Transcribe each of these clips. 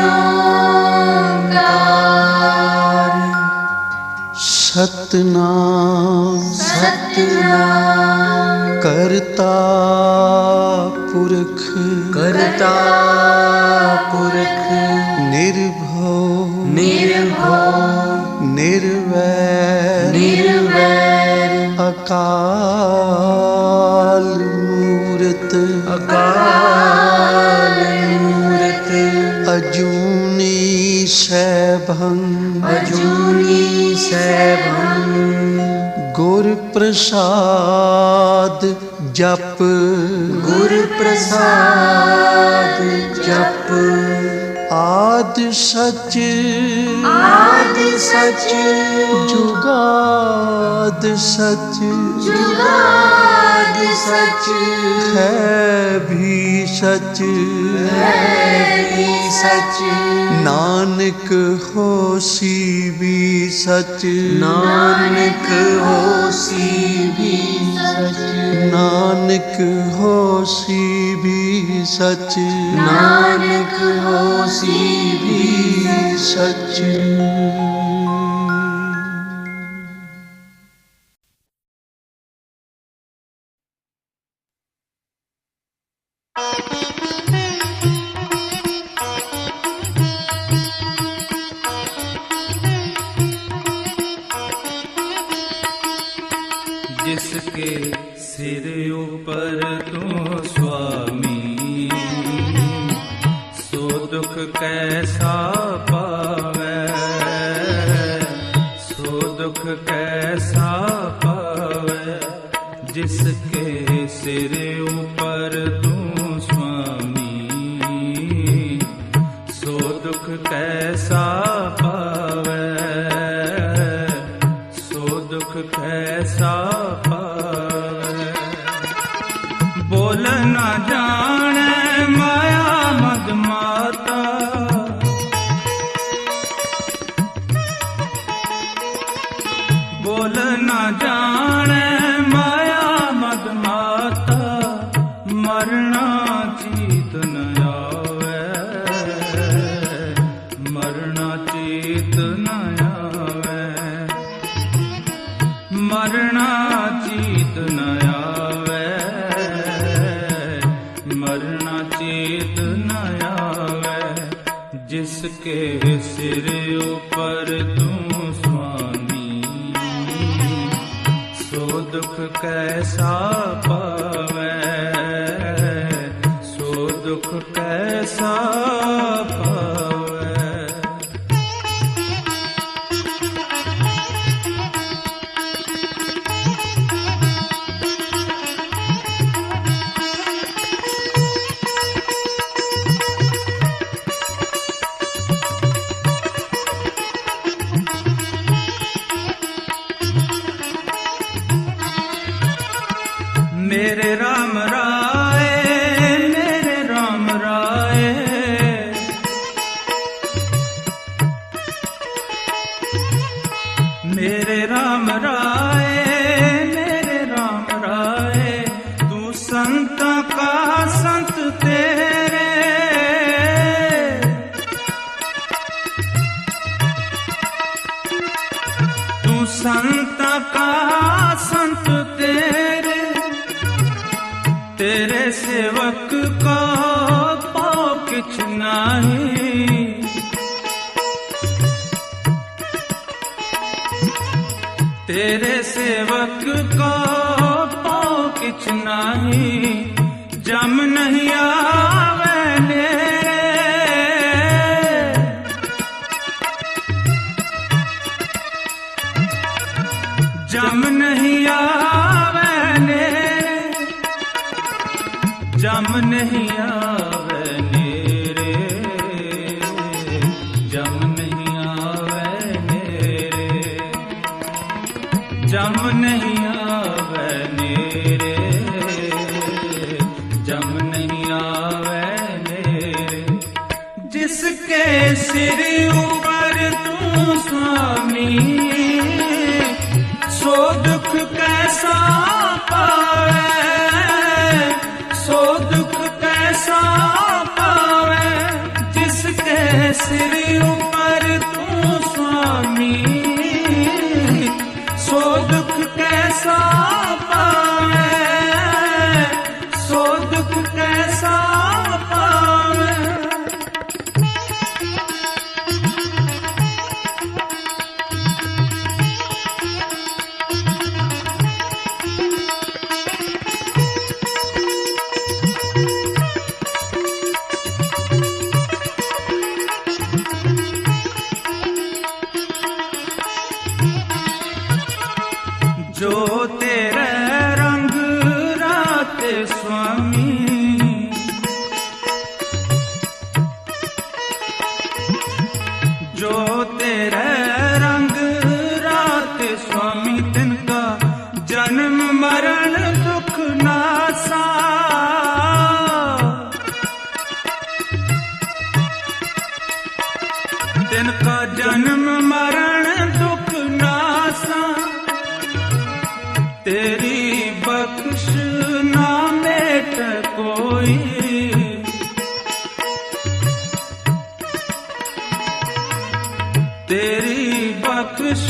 ओंकार। सतनाम सतनाम करता पुरख करता पुरख निर्भव निर्भव निर्वैर निर्वैर अकाल मूरत अकाल मूरत अजूनी सैभं अजूनी सैभं गुर प्रसाद जप गुर प्रसाद जप आद सच जुगाद सच जुगाद सच है भी सच सच नानक होसी भी सच नानक होसी भी सच नानक होसी भी सच नानक होसी भी सच। जिसके सिर ऊपर तू स्वामी, सो दुख कैसा पावे, सो दुख कैसा पावे। जिसके सिर ऊपर तू स्वामी, सो दुख कैसा पावे, सो दुख कैसा पावे। बोल न जाने माया मद माता, बोल न जाने माया मद माता, मरना चीत न आवे, मरना चीत न आवे, मरना चीत न आवे, मरना चेत न आवे। जिसके सिर ऊपर तू स्वामी, सो दुख कैसा पावे, सो दुख कैसा पावे। मेरे राम राय, मेरे राम राय, मेरे राम राय, मेरे राम राय। तू संत का संत तेरे, तू संत का संत तेरे, तेरे सेवक को पाओ किछ नहीं, तेरे सेवक को पाओ किछ नहीं। जम नहीं आवे नेरे, जम नहीं आवे नेरे, जम नहीं आवे नेरे, जम नहीं आवे नेरे, जम नहीं आवे नेरे, जम नहीं आवे नेरे। जिसके सिर ऊपर तू स्वामी, सो दुख कैसा पावे, सो दुख कैसा पावे। जिसके सिर ऊपर तू स्वामी, सो दुख कैसा पावे, सो दुख कैसा पावे। जो तेरे रंग रात स्वामी, जो तेरे रंग रात स्वामी, तिनका जन्म मरण दुख नासा। तिनका जन्म मरण दुख नासा, तेरी बख्श ना मेट कोई, तेरी बख्श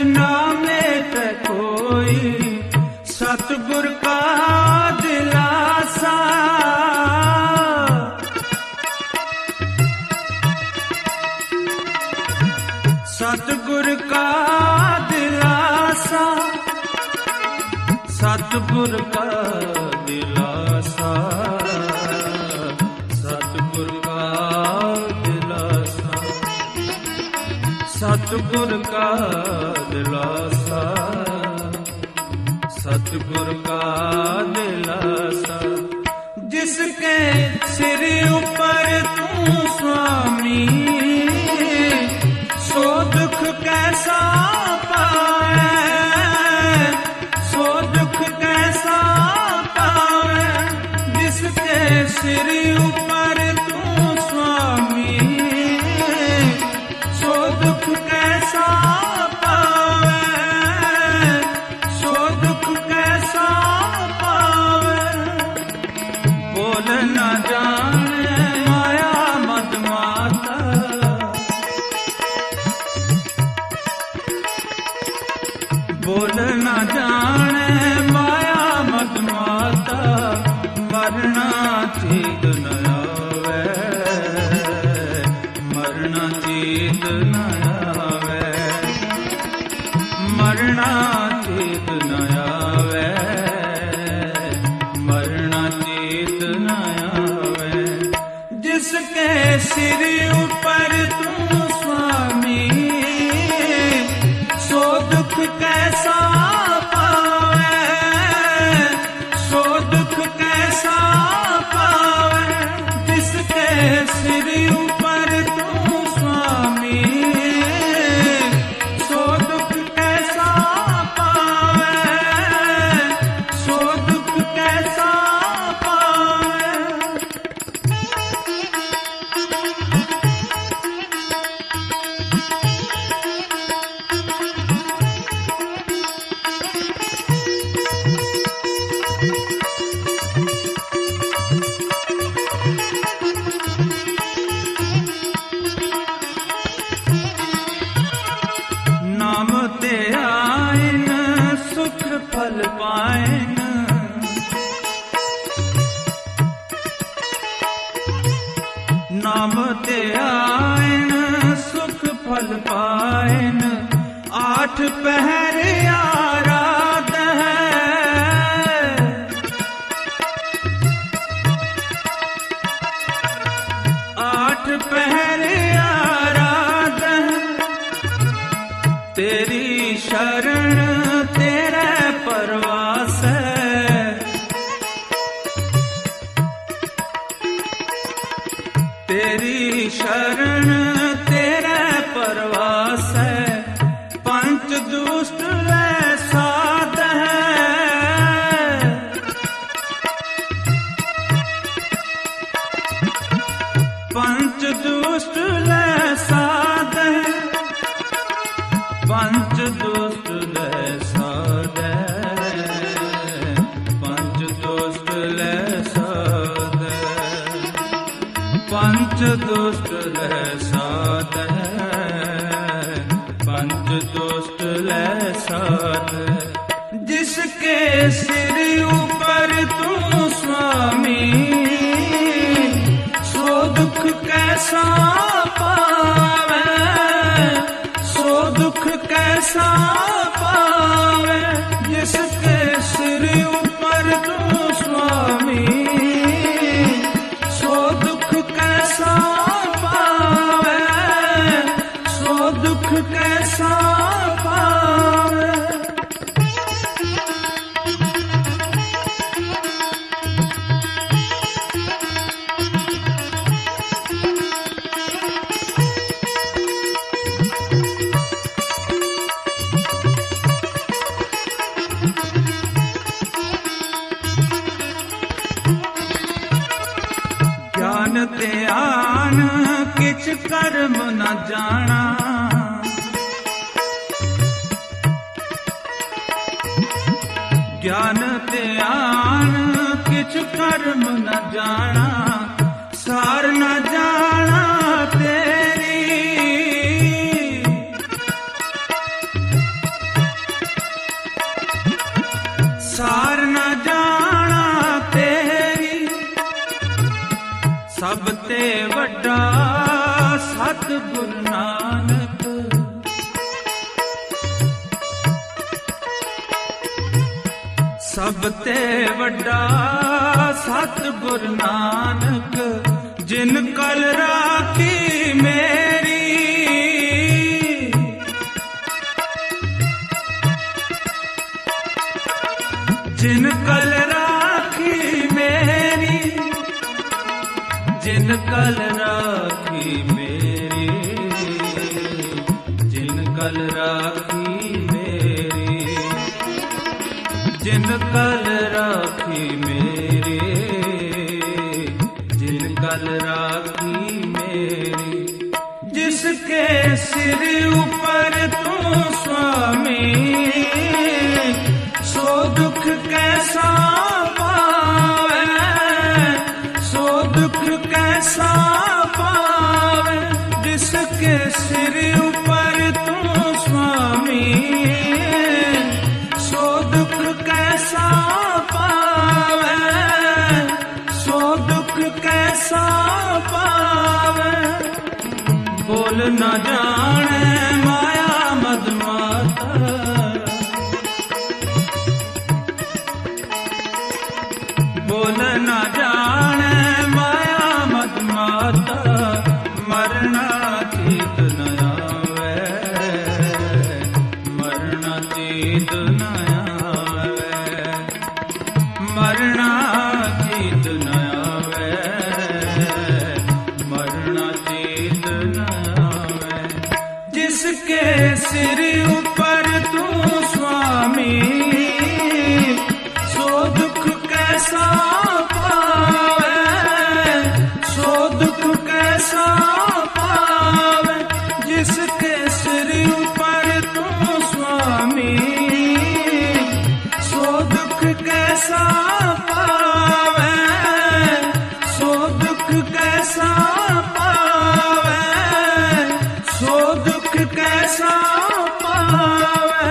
ना मेट कोई, सतगुर का दिलासा। सतगुर का दिलासा, सतगुर का दिलासा, सतगुर का दिलासा, सतगुर का दिलासा, सतगुर का दिलासा। जिसके सिर ऊपर तू स्वामी, सो दुख कैसा पाए, सो दुख कैसा पावे। जिसके सिर ऊपर तू स्वामी, सो दुख कैसा पावे, सो दुख कैसा पावे। बोल न जाने माया मद माता, बोल न जाने माया मद माता, मरना चीत न आवे, मरना चीत न आवे, मरना चीत न आवे, मरना चीत न आवे। जिसके सिर ऊपर तू स्वामी, सो दुख कैसा पावे, सो दुख कैसा पावे। जिसके सिर ऊपर तू स्वामी, सो दुख कैसा पावे, सो दुख कैसा पावे। नाम ते आइन सुख फल पाइन, नाम ते आइन सुख फल पाइन। आठ पहर आराध है, आठ पहर आराध है। तेरी शरण तेरे परवास है, तेरी शरण तेरे परवास है। पंच दुष्ट लै साध है, पंच दुष्ट लै साध है। पंच कैसा पावे, जिसके सिर ऊपर तू स्वामी, सो दुख कैसा पावे, सो दुख कैसा पावे। ज्ञान ते आन किछ कर्म न जाना, ज्ञान ते आन किछ कर्म न जाना, सार न जाना तेरी, सार न जाना तेरी। सब ते वड्डा सतगुरु नानक, सब ते वड्डा सतगुरु नानक, जिन कल राखी मेरी, जिन कल राखी मेरी, जिन कल राखी मेरी, जिन कल राखी मेरी, जिन कल राखी मेरी, जिन कल राखी मेरी। जिसके सिर ऊपर तू स्वामी, सो दुख कैसा पावे, सो दुख कैसा पावे। जिसके सिर ऊपर तू स्वामी, सो दुख कैसा पावे, सो दुख कैसा पावे। बोल न जाने माया मद माता, बोल न जाने माया मद माता, मरना चीत न आवे, मरना चीत न आवे, मरना चीत न आवे, मरना चीत न आवे। जिसके सिर ऊपर तू स्वामी, सो दुख कैसा पावे, सो दुख कैसा पावे। जिसके सिर ऊपर तू स्वामी, सो दुख कैसा पावे, सो दुख कैसा पावे, सो दुख कैसा पावे।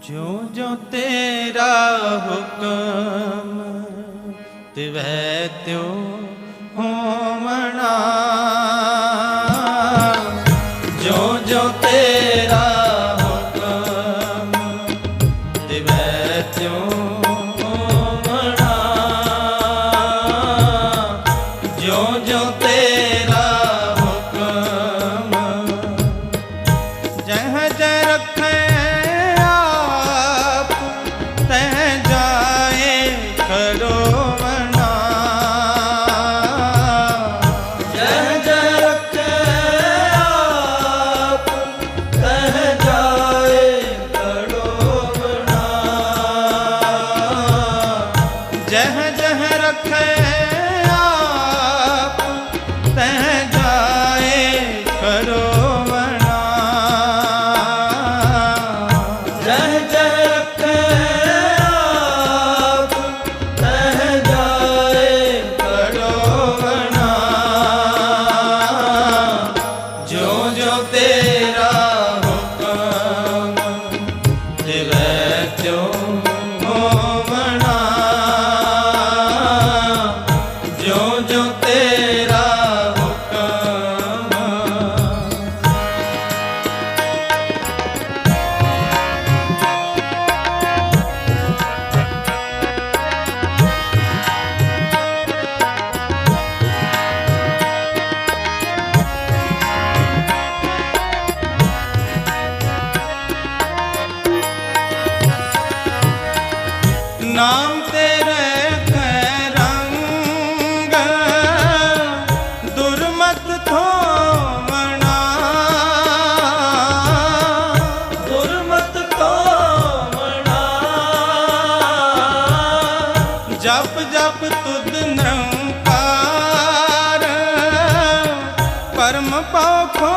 ज्यों ज्यों तेरा हुक्म तिवै त्यों होवना, ज्यों ज्यों तेरा हुक्म तिवै त्यों होवना, ज्यों ज्यों तेरा हुक्म जह जह रखे जह जह रखे आप तह जाए करो मना, जह जह रखे आप तह जाए करो मना, जो जो तेरा हुक्म तिवै त्यों होवना, नाम तेरे खैरंग दुर्मत थोमना दुर्मत थोमना जप जप तुद निरंकार परम पौखो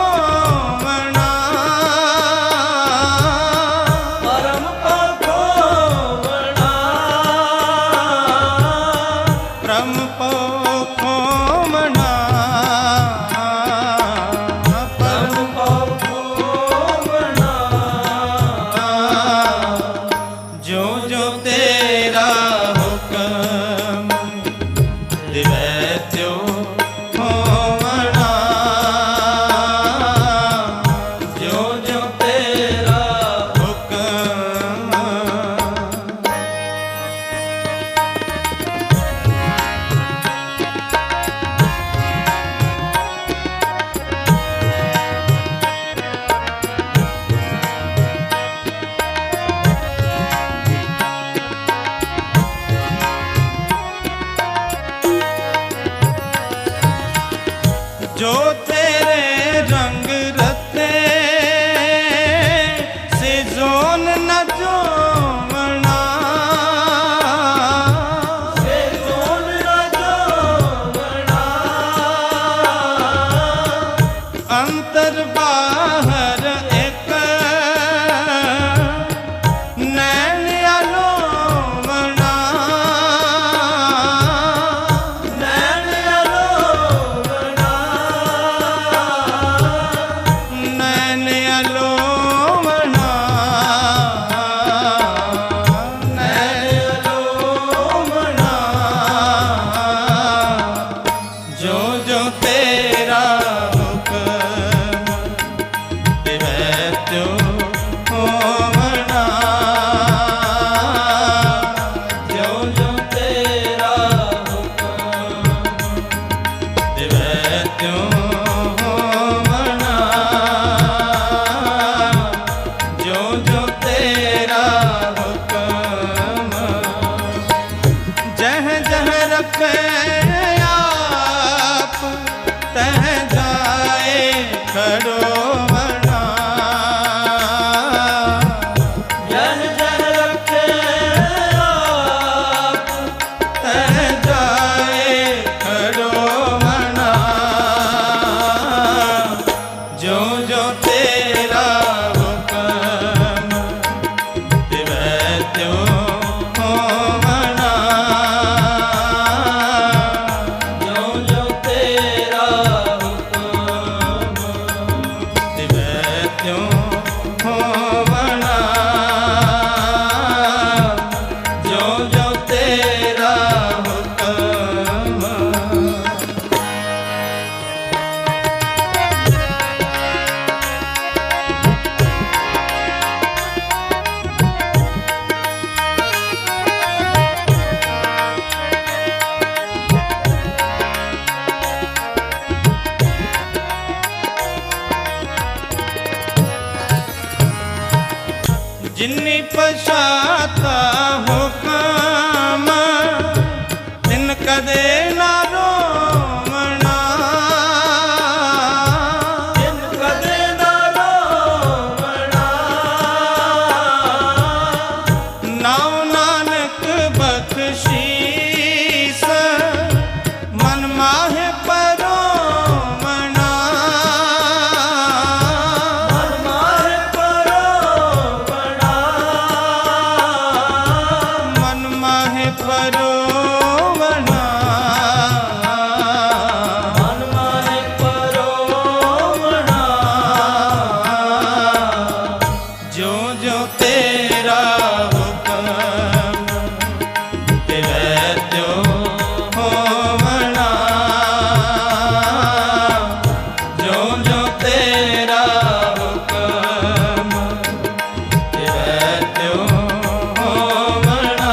जो तेरे रंग रते से जोन न जोमना से जोन न जोमना अंतर बाहर एक नैन अलोमना नैन अलोमना नैन अलोमना नैन अलोमना जो जो तेरा हुक्म दिवै त्यो होवना जो जो तेरा हुक्म दिवै त्यो होवना जो जो तेरा हुक्म जह जह रखे आप तह जाए खड़ो मना जह जह रखे आप तह जाए खड़ो मना जो जो तेरा हुक्म दिवै त्यो होवना जो जो तेरा हुक्म दिवै त्यो होवना जो जो तेरा हुक्म जिन्नी पछाता हो काम तिन कदे ना रोमना तिन कदे ना रोमना नाम नानक बख्शीस मन माहे परोमना मन माहे परोमना मन माहे परोमना मन माहे परोमना जो जो तेरा हुक्म दिवै त्यो होवना जो जो तेरा हुक्म दिवै त्यो होवना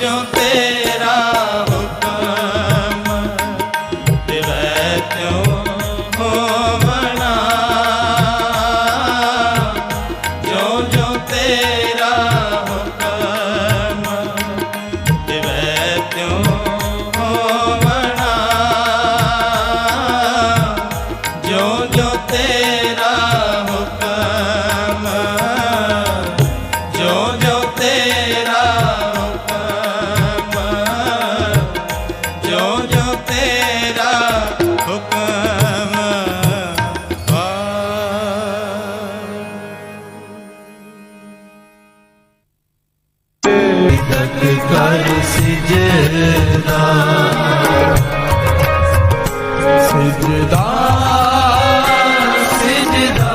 जो तेरा हुक्म तिवै त्यों होवना जो जो तेरा हुक्म तिवै त्यों होवना जो जो तेरा हुक्म जो जो तेरा हुक्म जो जो तेरा हुक्म कर सिजदा सिजदा सिजदा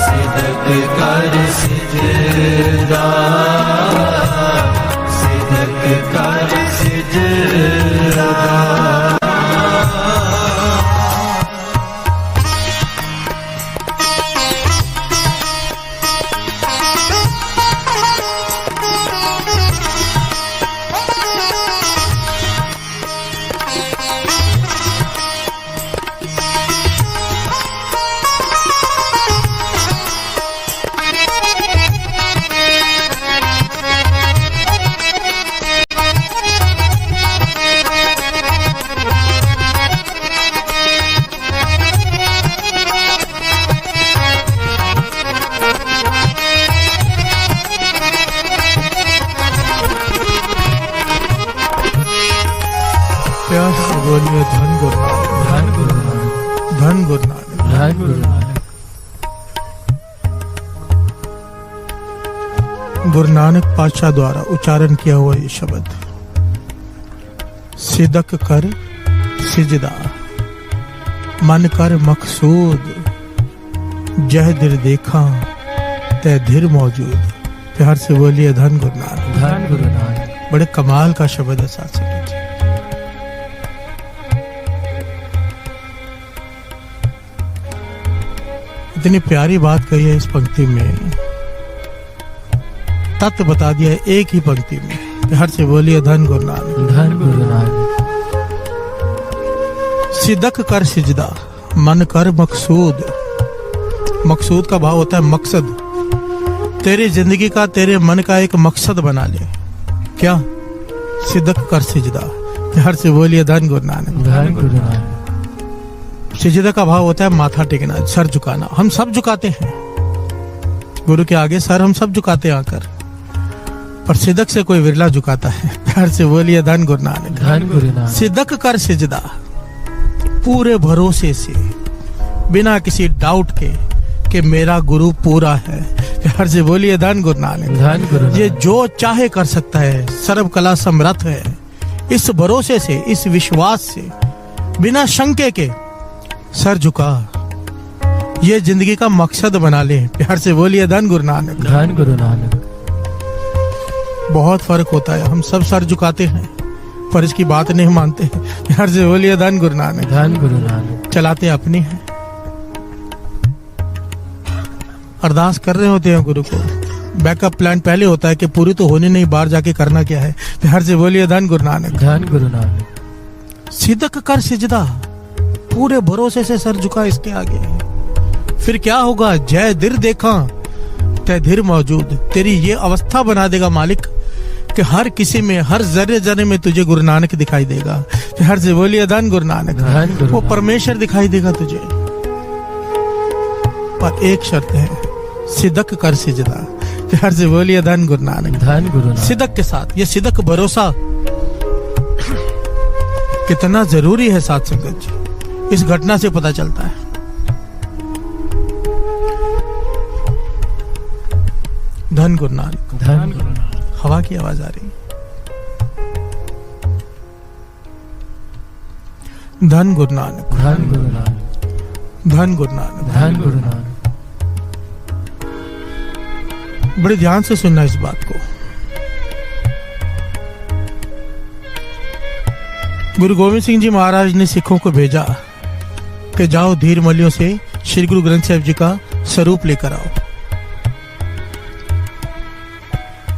सिदक कर सिजदा सिदक कर सिजदा प्यास से बोलिए धन गुरु नानक, धन गुरु नानक, धन गुरु नानक। गुरु नानक पातशाह द्वारा उच्चारण किया हुआ ये शब्द, सिदक कर सिजदा मन कर मकसूद, जह दिल देखा तै धीर मौजूद। प्यार से बोलिए धन गुरु नानक, धन गुरु नानक। बड़े कमाल का शब्द है साथ से। इतनी प्यारी बात कही है इस पंक्ति में, तत्व बता दिया है एक ही पंक्ति में। प्यार से बोलिए धन गुरु नानक, धन गुरु नानक। सिदक कर सिजदा मन कर मकसूद। मकसूद का भाव होता है मकसद। तेरी जिंदगी का, तेरे मन का एक मकसद बना ले। क्या? सिदक कर सिजदा। प्यार से बोलिए धन गुरु नानक, धन गुरु नानक। सिजदा का भाव होता है माथा टेकना, सर झुकाना। हम सब झुकाते हैं गुरु के आगे, सर हम सब झुकाते हैं आकर, पर सिदक से कोई विरला झुकाता है। प्यार से बोलिए धन गुरु नानक, धन गुरु नानक। सिदक कर सिजदा पूरे भरोसे से, बिना किसी डाउट के कि मेरा गुरु पूरा है। प्यार से बोलिए धन गुरु नानक, धन गुरु नानक। ये जो चाहे कर सकता है, सर्व कला समर्थ है। इस भरोसे से, इस विश्वास से, बिना शंके के सर झुका, ये जिंदगी का मकसद बना ले। प्यार से बोलिए धन गुरु नानक, धन गुरु नानक। बहुत फर्क होता है, हम सब सर झुकाते हैं पर इसकी बात नहीं मानते। प्यार से बोलिए धन गुरु नानक, धन गुरु नानक। चलाते अपनी है, अरदास कर रहे होते हैं गुरु को, बैकअप प्लान पहले होता है कि पूरी तो होनी नहीं, बाहर जाके करना क्या है। प्यार से बोलिए धन गुरु नानक, धन गुरु नानक। सिदक कर सिजदा पूरे भरोसे से सर झुका इसके आगे। फिर क्या होगा? जय दिल देखा तै धीर मौजूद। तेरी ये अवस्था बना देगा मालिक कि हर किसी में, हर जर्रे जर्रे में तुझे गुरु नानक दिखाई देगा। हर से बोलिए धन गुरु नानक, धन गुरु। वो परमेश्वर दिखाई देगा तुझे, पर एक शर्त है, सिदक कर सिजदा। हर से बोलिए धन गुरु नानक, धन गुरु नानक। सिदक के साथ, ये सिदक भरोसा कितना जरूरी है साथ संगत जी, इस घटना से पता चलता है। धन गुरु नानक, धन गुरु नानक। हवा की आवाज आ रही। धन गुरु नानक, धन गुरु नानक, धन गुरु नानक, धन गुरु नानक। बड़े ध्यान से सुनना इस बात को। गुरु गोविंद सिंह जी महाराज ने सिखों को भेजा कि जाओ धीर मलियों से श्री गुरु ग्रंथ साहिब जी का स्वरूप लेकर आओ।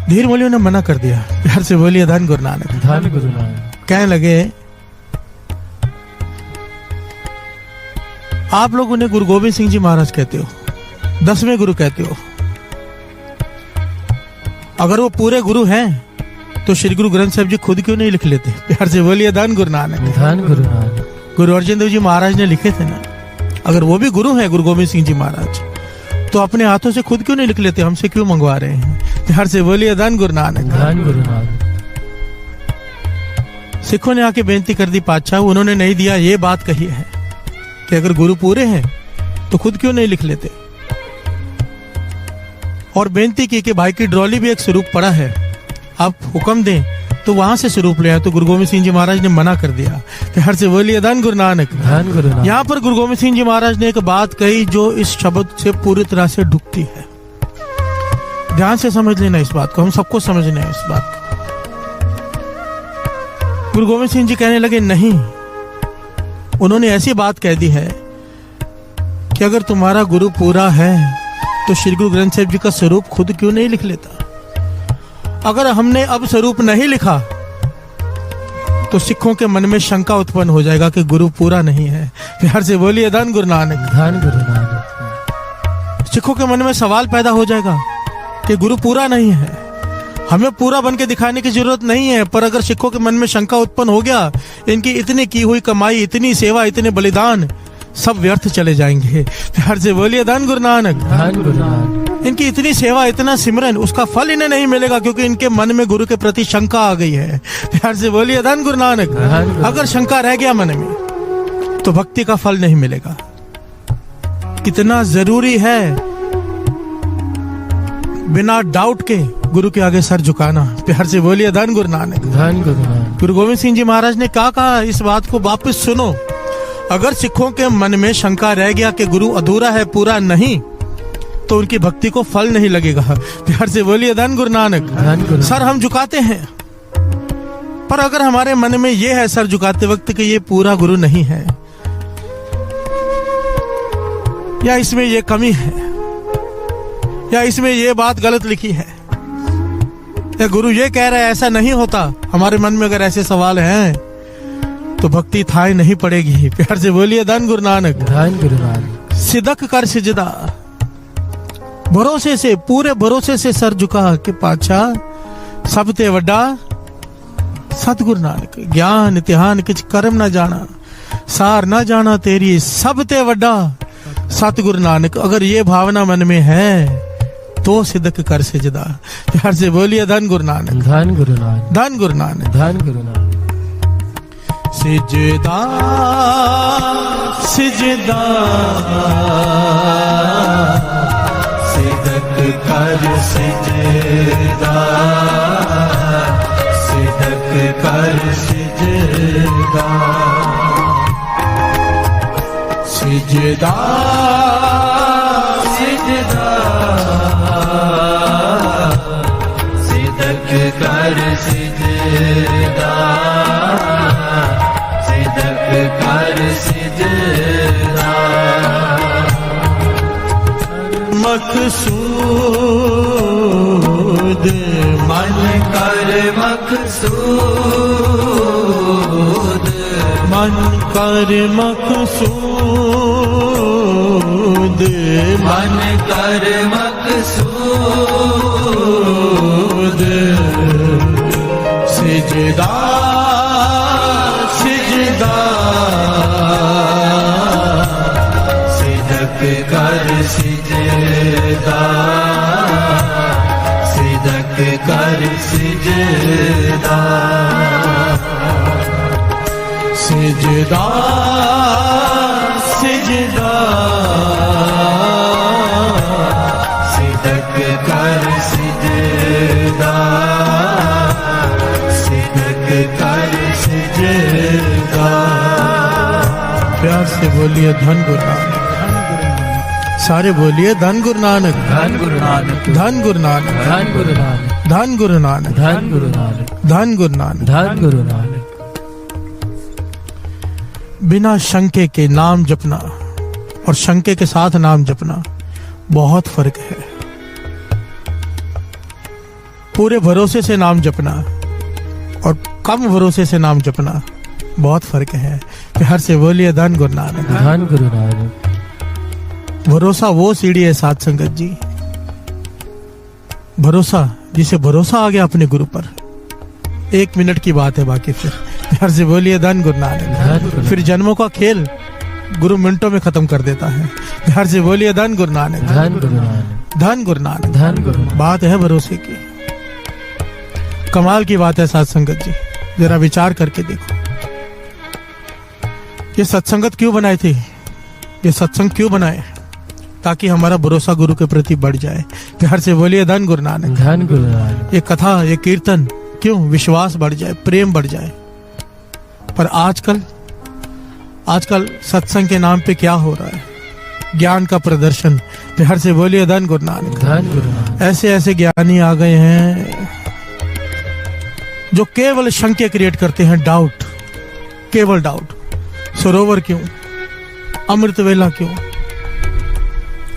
धीर मौलियों ने मना कर दिया। प्यार से बोलिए धन गुरु नानक। धन गुरु नानक। कहने लगे आप लोग उन्हें गुरु गोविंद सिंह जी महाराज कहते हो, 10वें गुरु कहते हो। अगर वो पूरे गुरु हैं तो श्री गुरु ग्रंथ साहिब जी खुद क्यों नहीं लिख लेते? प्यार से बोलिए धन गुरु नानक। धन गुरु नानक। गुरु अर्जन देव जी महाराज ने लिखे थे ना, अगर वो भी गुरु हैं गुरु गोविंद सिंह जी महाराज, तो अपने हाथों से खुद क्यों नहीं लिख लेते? हमसे क्यों मंगवा रहे हैं? प्यार से बोलिए धन गुरु नानक। धन गुरु नानक। सिखों ने आके बेनती कर दी पातशाह, उन्होंने नहीं दिया। ये बात कही है कि अगर गुरु पूरे हैं तो खुद क्यों नहीं लिख लेते? और बेनती की कि भाई की ड्रॉली भी एक स्वरूप पड़ा है, आप हुक्म दें तो वहां से स्वरूप ले आए। तो गुरु गोविंद सिंह जी महाराज ने मना कर दिया। प्यार से बोलिए धन गुरु नानक। धन गुरु नानक। यहाँ पर गुरु गोविंद सिंह जी महाराज ने एक बात कही जो इस शब्द से पूरी तरह से ढुकती है। ध्यान से समझ लेना इस बात को, हम सबको समझना है इस बात को। गुरु गोविंद सिंह जी कहने लगे नहीं, उन्होंने ऐसी बात कह दी है कि अगर तुम्हारा गुरु पूरा है तो श्री गुरु ग्रंथ साहिब जी का स्वरूप खुद क्यों नहीं लिख लेता? अगर हमने अब स्वरूप नहीं लिखा तो सिखों के मन में शंका उत्पन्न हो जाएगा कि गुरु पूरा नहीं है। प्यार से बोलिए धन गुरु नानक। धन गुरु नानक। सिखों के मन में सवाल पैदा हो जाएगा कि गुरु पूरा नहीं है, हमें पूरा बन के दिखाने की जरूरत नहीं है। पर अगर सिखों के मन में शंका उत्पन्न हो गया, इनकी इतनी की हुई कमाई, इतनी सेवा, इतने बलिदान सब व्यर्थ चले जाएंगे। प्यार से बोलिए धन गुरु नानक। धन गुरु नानक। इनकी इतनी सेवा, इतना सिमरन, उसका फल इन्हें नहीं मिलेगा क्योंकि इनके मन में गुरु के प्रति शंका आ गई है। प्यार से बोलिए धन गुरु नानक। अगर शंका रह गया मन में तो भक्ति का फल नहीं मिलेगा। कितना जरूरी है बिना डाउट के गुरु के आगे सर झुकाना। प्यार से बोलिए धन गुरु नानक। धन गुरु नानक। गुरु गोविंद सिंह जी महाराज ने क्या कहा, इस बात को वापस सुनो। अगर सिखों के मन में शंका रह गया कि गुरु अधूरा है, पूरा नहीं, तो उनकी भक्ति को फल नहीं लगेगा। प्यार से बोलिए धन गुरु नानक। सर हम झुकाते हैं, पर अगर हमारे मन में यह है सर झुकाते वक्त कि ये पूरा गुरु नहीं है, या इसमें ये कमी है, या इसमें ये बात गलत लिखी है, या गुरु ये कह रहा है ऐसा नहीं होता, हमारे मन में अगर ऐसे सवाल हैं तो भक्ति थाई नहीं पड़ेगी। प्यार से बोलिए धन गुरु नानक। धन गुरु नानक। सिदक कर सिजदा, भरोसे से, पूरे भरोसे से सर झुका कि पातशाह सब ते वड्डा सतगुरु नानक। ज्ञान इतिहान किछ कर्म ना जाना, सार ना जाना तेरी सब ते वड्डा सतगुरु नानक। अगर ये भावना मन में है तो सिदक कर सिजदा। प्यार से बोलिए धन गुरु नानक। धन गुरु नानक। धन गुरु नानक। धन गुरु नानक। सिजदा सिजदा सिदक कर सिजदा, सिदक कर सिजदा, सिजदा सिजदा, सिदक कर सिजदा, सिदक कर सिजदा। मकसूद मन कर मकसूद, मन कर मकसूद, मन कर मकसूद, सिजदा सिजदा, सिदक कर सिजदा, सिदक कर सिजदा, सिजदा सिजदा, सिदक कर सिजदा, सिदक कर सिजदा। प्यार से बोलिए धन गुरु नानक। सारे बोलिए धन गुरु नानक। धन गुरु नानक। धन गुरु नानक। धन गुरु नानक। धन गुरु नानक। धन गुरु नानक। धन गुरु नानक। धन गुरु नानक। बिना शंके के नाम जपना और शंके के साथ नाम जपना बहुत फर्क है। पूरे भरोसे से नाम जपना और कम भरोसे से नाम जपना बहुत फर्क है। प्यार से बोलिए धन गुरु नानक। धन गुरु नानक। भरोसा वो सीढ़ी है साध संगत जी, भरोसा जिसे भरोसा आ गया अपने गुरु पर, 1 मिनट की बात है बाकी फिर। प्यार से बोलिए धन गुरु नानक। फिर जन्मों का खेल गुरु मिनटों में खत्म कर देता है। प्यार से बोलिए धन गुरु नानक। धन गुरु नानक। धन गुरु नानक। धन गुरु नानक। बात है भरोसे की, कमाल की बात है साध संगत जी, जरा विचार करके देखो। ये सत्संगत क्यों बनाई थी, ये सत्संग क्यों बनाए, ताकि हमारा भरोसा गुरु के प्रति बढ़ जाए। प्यार से बोलिए धन गुरु नानक। धन गुरु नानक। ये कथा, ये कीर्तन क्यों, विश्वास बढ़ जाए, प्रेम बढ़ जाए। पर आजकल सत्संग के नाम पे क्या हो रहा है, ज्ञान का प्रदर्शन। प्यार से बोलिए धन गुरु नानक। धन गुरु नानक। ऐसे ऐसे ज्ञानी आ गए हैं जो केवल शंके क्रिएट करते हैं, डाउट, केवल डाउट। सरोवर क्यों, अमृत वेला क्यों,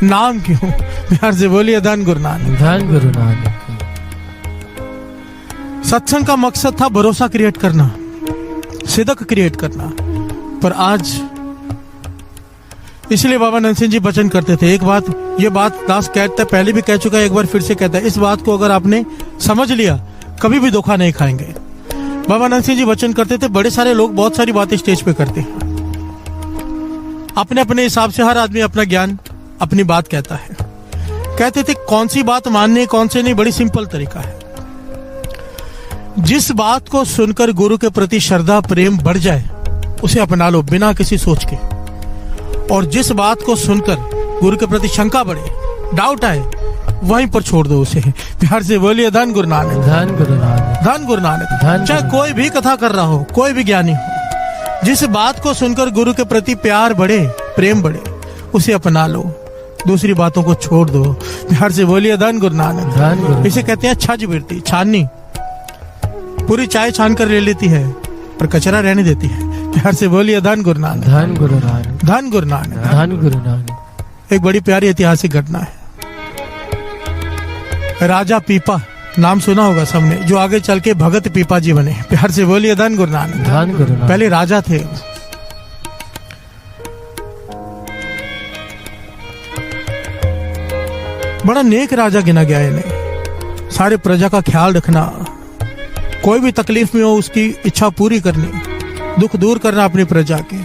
नाम क्यों। प्यार से बोलिए धन गुरु नानक। धन गुरु नानक। सत्संग का मकसद था भरोसा क्रिएट करना, सिदक क्रिएट करना। पर आज इसलिए बाबा नंद सिंह जी वचन करते थे, एक बात, ये बात दास कहता है, पहले भी कह चुका है, एक बार फिर से कहता है, इस बात को अगर आपने समझ लिया कभी भी धोखा नहीं खाएंगे। बाबा नंद सिंह जी वचन करते थे, बड़े सारे लोग बहुत सारी बातें स्टेज पे करते हैं, अपने अपने हिसाब से हर आदमी अपना ज्ञान, अपनी बात कहता है। कहते थे कौन सी बात माननी कौन से नहीं, बड़ी सिंपल तरीका है। जिस बात को सुनकर गुरु के प्रति श्रद्धा प्रेम बढ़ जाए उसे अपना लो बिना किसी सोच के, और जिस बात को सुनकर गुरु के प्रति शंका बढ़े, डाउट आए, वहीं पर छोड़ दो उसे। प्यार से बोलिए धन गुरु नानक। धन गुरु नानक। धन गुरु नानक। धन चाहे कोई भी कथा कर रहा हो, कोई भी ज्ञानी हो, जिस बात को सुनकर गुरु के प्रति प्यार बढ़े, प्रेम बढ़े, उसे अपना लो, दूसरी बातों को छोड़ दो। प्यार से बोलिए धन गुरु नानक। धन गुरु। इसे कहते हैं छज बिरती, छाननी। पूरी चाय छान कर ले लेती है पर कचरा रहने देती है। प्यार से बोलिए धन गुरु नानक। धन गुरु नानक। धन गुरु नानक। धन गुरु नानक। एक बड़ी प्यारी ऐतिहासिक घटना है। राजा पीपा नाम सुना होगा सबने, जो आगे चल के भगत पीपा जी बने। प्यार से बोलिए धन गुरु नानक। धन गुरु नानक। पहले राजा थे, बड़ा नेक राजा गिना गया इन्हें। सारे प्रजा का ख्याल रखना, कोई भी तकलीफ में हो उसकी इच्छा पूरी करनी, दुख दूर करना अपनी प्रजा के,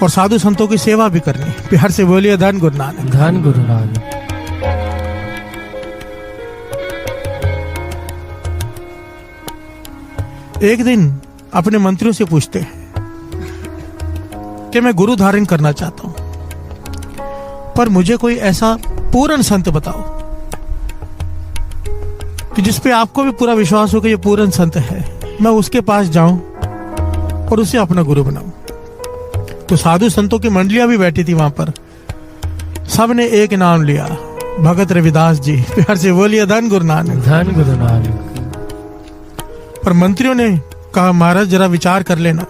और साधु संतों की सेवा भी करनी। प्यार से बोलिए धन गुरु नानक। धन गुरु नानक। एक दिन अपने मंत्रियों से पूछते हैं कि मैं गुरु धारण करना चाहता हूं, पर मुझे कोई ऐसा पूर्ण संत बताओ कि जिसपे आपको भी पूरा विश्वास हो कि ये पूर्ण संत है, मैं उसके पास जाऊं और उसे अपना गुरु बनाऊं। तो साधु संतों की मंडलियां भी बैठी थी वहां पर, सबने एक नाम लिया, भगत रविदास जी। प्यार से बोलिए धन गुरु नानक। धन गुरु नानक। पर मंत्रियों ने कहा महाराज जरा विचार कर लेना।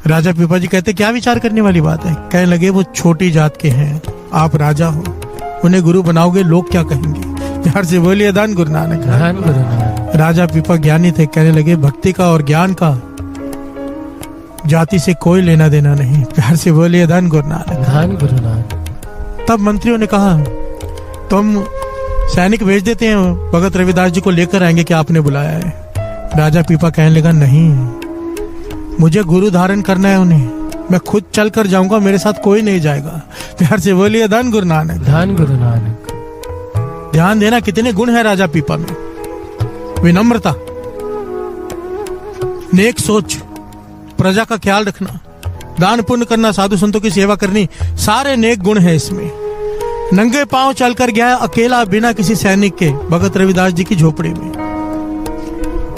राजा पीपा जी कहते क्या विचार करने वाली बात है। कहने लगे वो छोटी जात के हैं, आप राजा हो, उन्हें गुरु बनाओगे लोग क्या कहेंगे। प्यार से बोलिए धन गुरु नानक। धन गुरु नानक। राजा पीपा ज्ञानी थे, कहने लगे भक्ति का और ज्ञान का जाति से कोई लेना देना नहीं। प्यार से बोलिए धन गुरु नानक। धन गुरु नानक। तब मंत्रियों ने कहा तुम सैनिक भेज देते हैं, भगत रविदास जी को लेकर आएंगे क्या आपने बुलाया है। राजा पीपा कहने लगा नहीं, मुझे गुरु धारण करना है उन्हें, मैं खुद चल कर जाऊंगा, मेरे साथ कोई नहीं जाएगा। प्यार से बोलिए धन गुरु नानक। धन गुरु नानक। ध्यान देना कितने गुण है राजा पीपा में। विनम्रता, नेक सोच, प्रजा का ख्याल रखना, दान पुण्य करना, साधु संतों की सेवा करनी, सारे नेक गुण है इसमें। नंगे पांव चलकर गया अकेला बिना किसी सैनिक के भगत रविदास जी की झोपड़ी में।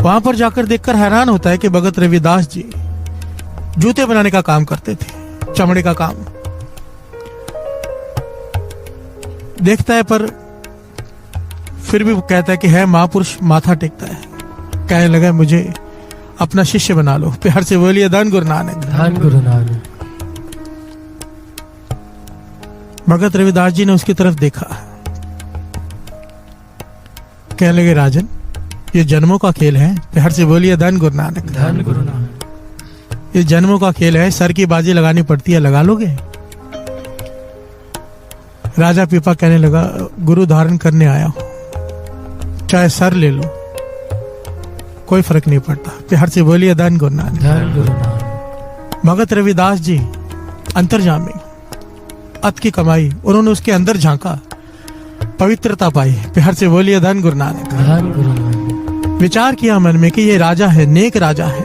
वहां पर जाकर देखकर हैरान होता है कि भगत रविदास जी जूते बनाने का काम करते थे, चमड़े का काम। देखता है पर फिर भी वो कहता है कि है महापुरुष, माथा टेकता है। कहने लगा मुझे अपना शिष्य बना लो। प्यार से बोलिए धन गुरु नानक। धन गुरु नानक। भगत रविदास जी ने उसकी तरफ देखा, कहने लगे राजन, ये जन्मों का खेल है। प्यार से बोलिए धन गुरु नानक। धन गुरु नानक। ये जन्मों का खेल है, सर की बाजी लगानी पड़ती है, लगा लोगे? राजा पीपा कहने लगा, गुरु धारण करने आया हूं, चाहे सर ले लो, कोई फर्क नहीं पड़ता। प्यार से बोलिए धन गुरु नानक। धन गुरु नानक। भगत रविदास जी अंतर्जामी, अत की कमाई, उन्होंने उसके अंदर झांका, पवित्रता पाई। प्यार से बोलिए धन गुरु नानक। धन गुरु नानक। विचार किया मन में कि ये राजा है, नेक राजा है,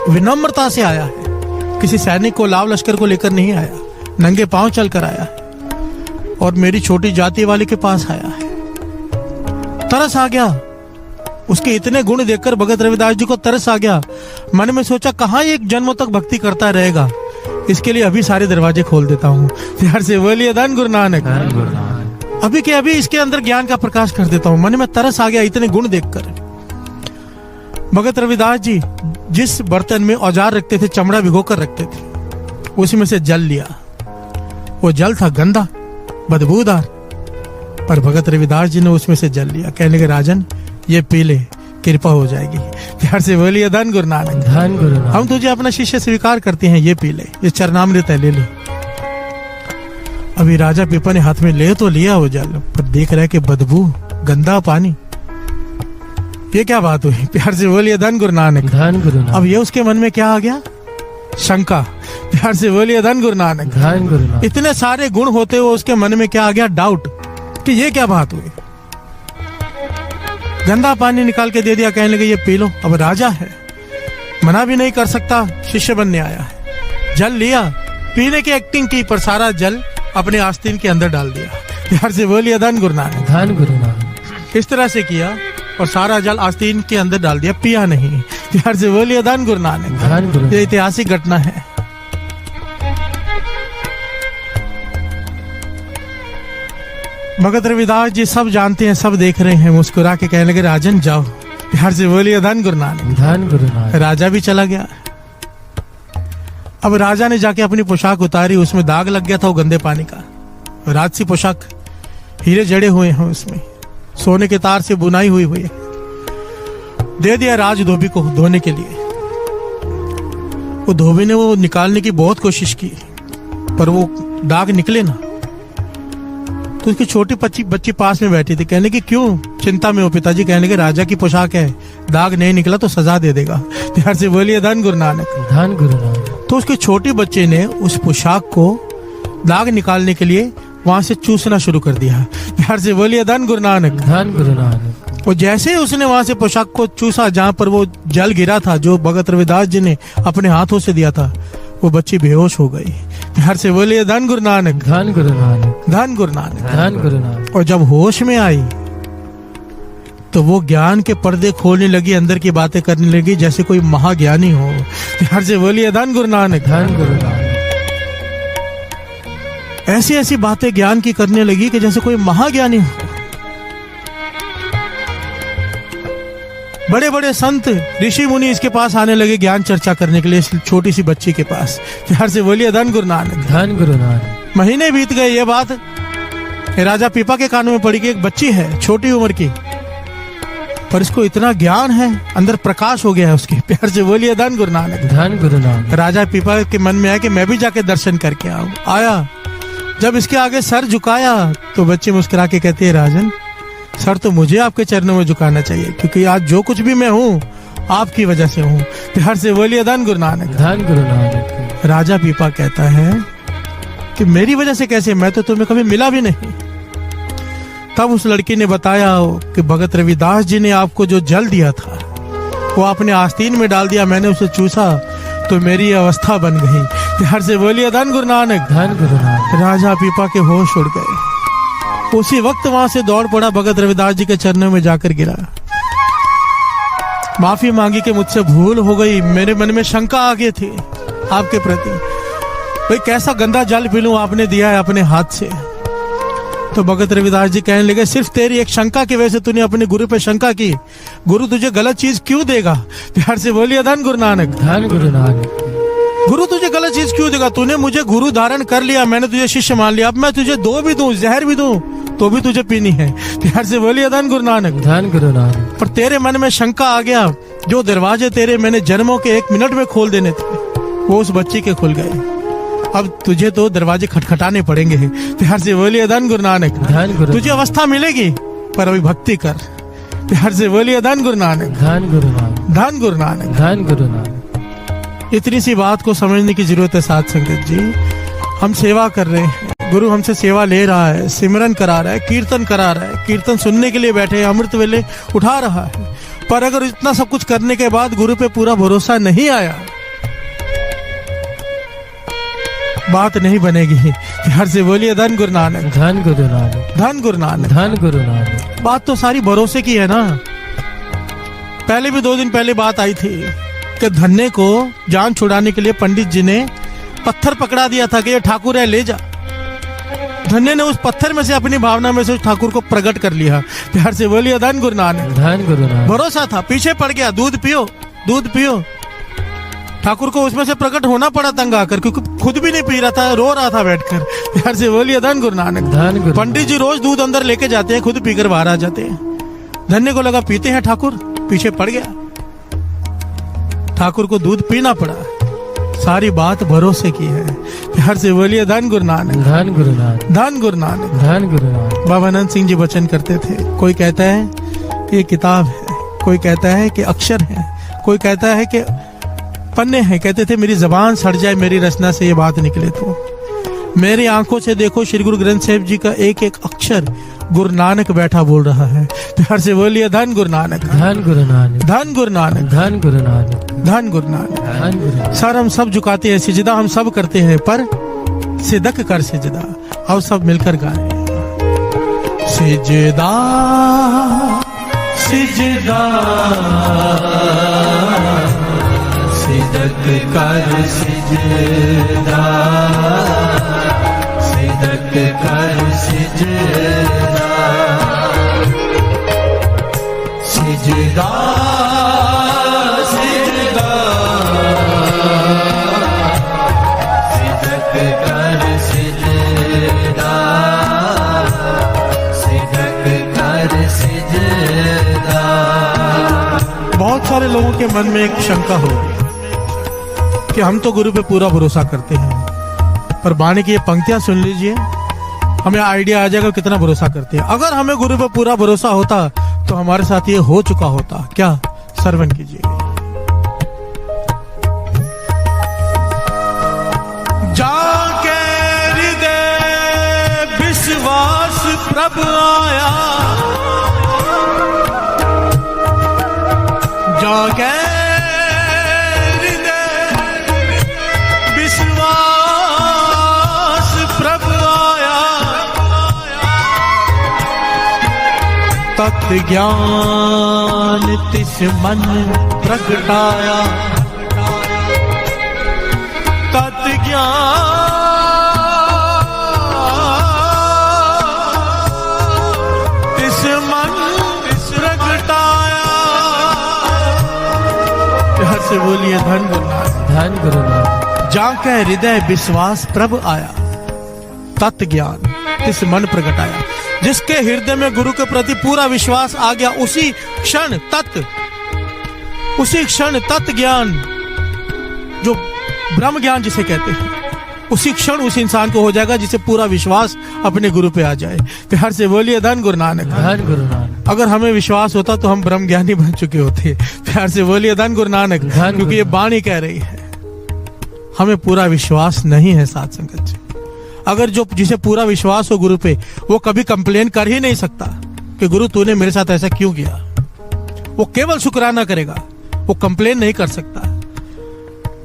विनम्रता से आया है, किसी सैनिक को लाव लश्कर को लेकर नहीं आया, नंगे पांव चल कर आया है और मेरी छोटी जाति वाले के पास आया है। तरस आ गया, उसके इतने गुण देखकर भगत रविदास जी को तरस आ गया। मन में सोचा, कहां एक जन्मों तक भक्ति करता रहेगा, इसके लिए अभी सारे दरवाजे खोल देता हूं। प्यार से बोलिए धन गुरु नानक। धन गुरु नानक। अभी के अभी इसके अंदर ज्ञान का प्रकाश कर देता हूं। मन में तरस आ गया इतने गुण देखकर। भगत रविदास जी जिस बर्तन में औजार रखते थे, चमड़ा भिगोकर रखते थे, उसमें से जल लिया। वो जल था गंदा, बदबूदार, पर भगत रविदास जी ने उसमें से जल लिया। कहने लगे, राजन ये पी ले, कृपा हो जाएगी। प्यार से बोलिए धन गुरु नानक। धन गुरु नानक। हम तुझे अपना शिष्य स्वीकार करते हैं, ये पी ले, ये चरणामृत है, ले ले। अभी राजा पीपा ने हाथ में ले तो लिया वो जल, पर देख रहा है कि बदबू, गंदा पानी, ये क्या बात हुई? प्यार से बोलिए धन गुरु नानक। धन गुरु नानक। अब ये उसके मन में क्या आ गया? शंका। प्यार से बोलिए धन गुरु नानक। धन गुरु नानक। इतने सारे गुण होते हुए उसके मन में क्या आ गया? डाउट, कि ये क्या बात हुई। गंदा पानी निकाल के दे दिया, कहने लगे ये पी लो। अब राजा है, मना भी नहीं कर सकता, शिष्य बनने आया है। जल लिया, पीने की एक्टिंग की, पर सारा जल अपने आस्तीन के अंदर डाल दिया। प्यार से बोलिए धन गुरु नानक। धन गुरु नानक। इस तरह से किया और सारा जल आस्तीन के अंदर डाल दिया, पिया नहीं। प्यार से बोलिए धन गुरु नानक। धन गुरु। ये ऐतिहासिक घटना है। भगत रविदास जी सब जानते हैं, सब देख रहे हैं, मुस्कुरा के कहने लगे, राजन जाओ। प्यार से बोलिए धन गुरु नानक। धन गुरु नानक। राजा भी चला गया। अब राजा ने जाके अपनी पोशाक उतारी, उसमें दाग लग गया था वो गंदे पानी का। राजसी पोशाक, हीरे जड़े हुए हैं उसमें, सोने के तार से बुनाई हुई हुई है। दे दिया राज धोबी को धोने के लिए। वो धोबी ने वो निकालने की बहुत कोशिश की, पर वो दाग निकले ना। तो उसकी छोटी बच्ची पास में बैठी थी, कहने की क्यों चिंता में हो पिताजी? कहने के राजा की पोशाक है, दाग नहीं निकला तो सजा दे देगा। प्यार से बोलिए धन गुरु नानक। धन गुरु नानक। तो उसके छोटे बच्चे ने उस पोशाक को दाग निकालने के लिए वहां से चूसना शुरू कर दिया। प्यार से बोलिए धन गुरु नानक। धन गुरु नानक। और जैसे ही उसने वहां से पोशाक को चूसा, जहां पर वो जल गिरा था जो भगत रविदास जी ने अपने हाथों से दिया था, वो बच्ची बेहोश हो गई। प्यार से बोलिए धन गुरु नानक। धन गुरु नानक। धन गुरु नानक। धन गुरु नानक। और जब होश में आई तो वो ज्ञान के पर्दे खोलने लगी, अंदर की बातें करने लगी जैसे कोई महाज्ञानी हो। प्यार से बोलिए धन गुरु नानक। धन गुरु नानक। ऐसी ऐसी बातें ज्ञान की करने लगी कि जैसे कोई महाज्ञानी हो। बड़े बड़े संत ऋषि मुनि इसके पास आने लगे ज्ञान चर्चा करने के लिए, इस छोटी सी बच्ची के पास। प्यार से बोलिए धन गुरु नानक। धन गुरु नानक। महीने बीत गए, ये बात राजा पीपा के कानों में पड़ी कि एक बच्ची है छोटी उम्र की, पर इसको इतना ज्ञान है, अंदर प्रकाश हो गया है उसके। प्यार से बोलिए धन गुरु नानक। धन गुरु नानक। राजा पीपा के मन में आया कि मैं भी जाके दर्शन करके आऊं। आया, जब इसके आगे सर झुकाया तो बच्ची मुस्कुरा के कहती है, राजन सर तो मुझे आपके चरणों में झुकाना चाहिए, क्योंकि आज जो कुछ भी मैं हूँ आपकी वजह से हूँ। प्यार से बोलिए धन गुरु नानक। धन गुरु नानक। राजा पीपा कहता है कि मेरी वजह से कैसे? मैं तो तुम्हें कभी मिला भी नहीं। तब उस लड़की ने बताया कि भगत रविदास जी ने आपको जो जल दिया था वो आपने आस्तीन में डाल दिया, मैंने उसे चूसा तो मेरी अवस्था बन गई। प्यार से बोलिए धन गुरु नानक। धन गुरु नानक। राजा पीपा के होश उड़ गए। उसी वक्त वहां से दौड़ पड़ा, भगत रविदास जी के चरणों में जाकर गिरा, माफी मांगी कि मुझसे भूल हो गई, मेरे मन में शंका आ गई थी आपके प्रति, भाई कैसा गंदा जल पी लूं, आपने दिया है अपने हाथ से। तो भगत रविदास जी कहने लगे, सिर्फ तेरी एक शंका की वजह से तूने अपने गुरु पे शंका की, गुरु तुझे गलत चीज क्यों देगा? प्यार से बोलिए धन गुरु नानक। धन गुरु नानक। गुरु तुझे गलत चीज क्यों देगा? तूने मुझे गुरु धारण कर लिया, मैंने तुझे शिष्य मान लिया, अब मैं तुझे दो भी दूं, जहर भी दूं तो भी तुझे पीनी है। प्यार से बोलिए धन गुरु नानक। धन गुरु नानक। पर तेरे मन में शंका आ गया, जो दरवाजे तेरे मैंने जन्मों के 1 मिनट में खोल देने थे वो उस बच्ची के खुल गए। अब तुझे तो दरवाजे खटखटाने पड़ेंगे। प्यार से बोलिए धन गुरु नानक। धन गुरु। तुझे अवस्था मिलेगी पर अभी भक्ति कर। प्यार से बोलिए धन गुरु नानक। धन गुरु नानक। धन गुरु नानक। धन गुरु नानक। इतनी सी बात को समझने की जरूरत है साध संगत जी। हम सेवा कर रहे हैं, गुरु हमसे सेवा ले रहा है, सिमरन करा रहा है, कीर्तन करा रहा है, कीर्तन सुनने के लिए बैठे, अमृत वेले उठा रहा है। पर अगर इतना सब कुछ करने के बाद गुरु पे पूरा भरोसा नहीं आया, बात नहीं बनेगी। प्यार से बोलिए धन गुरु नानक। धन गुरु नानक। धन गुरु नानक। धन गुरु नानक। बात तो सारी भरोसे की है ना। पहले भी 2 दिन पहले बात आई थी कि धन्य को जान छुड़ाने के लिए पंडित जी ने पत्थर पकड़ा दिया था कि ये ठाकुर है, ले जा। धन्य ने उस पत्थर में से अपनी भावना में से उस ठाकुर को प्रकट कर लिया। प्यार से बोलिए धन गुरु नानक। धन गुरु नानक। भरोसा था, पीछे पड़ गया, दूध पियो, दूध पियो। ठाकुर को उसमें से प्रकट होना पड़ा तंग आकर, क्योंकि खुद भी नहीं पी रहा था, रो रहा था बैठकर। प्यार से बोलिए धन गुरु नानक। धन गुरु। पंडित जी रोज दूध अंदर लेके जाते हैं, खुद पीकर बाहर आ जाते हैं। धन्य को लगा पीते हैं ठाकुर, पीछे पड़ गया, ठाकुर को दूध पीना पड़ा। सारी बात भरोसे की है। प्यार से बोलिए धन गुरु नानक। धन गुरु नानक। धन गुरु नानक। धन गुरु नानक। बाबा अनंत सिंह जी वचन करते थे, कोई कहता है कि ये किताब है, कोई कहता है कि अक्षर है, कोई कहता है कि पन्ने हैं। कहते थे मेरी जबान सड़ जाए मेरी रचना से ये बात निकले तो। मेरी आंखों से देखो श्री गुरु ग्रंथ साहिब जी का एक एक अक्षर गुरु नानक बैठा बोल रहा है। प्यार से बोलिए धन गुरु नानक। धन गुरु नानक। धन गुरु नानक। धन गुरु नानक। धन गुरु नानक। धन गुरु नानक। सर हम सब झुकाते हैं, सिजदा हम सब करते हैं, पर सिदक कर सिजदा। अब सब मिलकर गाएं। सिजदा सिजदा सिदक कर सिजदा, सिदक कर सिजदा, सिजदा सिजदा, सिदक कर सिजदा, सिदक कर सिजदा। बहुत सारे लोगों के मन में एक शंका होगी कि हम तो गुरु पे पूरा भरोसा करते हैं, पर बाणी की ये पंक्तियां सुन लीजिए, हमें आइडिया आ जाएगा कितना भरोसा करते हैं। अगर हमें गुरु पे पूरा भरोसा होता तो हमारे साथ ये हो चुका होता। क्या? श्रवण कीजिए। जाके हृदय विश्वास प्रभु आया, जाके तत् ज्ञान तिस मन प्रगटाया, तत् ज्ञान तिस मन प्रगटाया। प्यार से बोलिए धन गुरु नानक। धन गुरु नानक। जाके हृदय विश्वास प्रभ आया, तत् ज्ञान तिस मन प्रगटाया। जिसके हृदय में गुरु के प्रति पूरा विश्वास आ गया, उसी क्षण तत् ज्ञान, जो ब्रह्म ज्ञान जिसे कहते हैं, उसी क्षण उस इंसान को हो जाएगा जिसे पूरा विश्वास अपने गुरु पे आ जाए। प्यार से बोलिए धन गुरु नानक। धन गुरु नानक। अगर हमें विश्वास होता तो हम ब्रह्म ज्ञानी बन चुके होते। प्यार से बोलिए धन गुरु नानक। क्योंकि ये बाणी कह रही है, हमें पूरा विश्वास नहीं है साथ संगत जी। अगर जो जिसे पूरा विश्वास हो गुरु पे, वो कभी कंप्लेन कर ही नहीं सकता कि गुरु तूने मेरे साथ ऐसा क्यों किया। वो केवल शुक्राना करेगा, वो कंप्लेन नहीं कर सकता।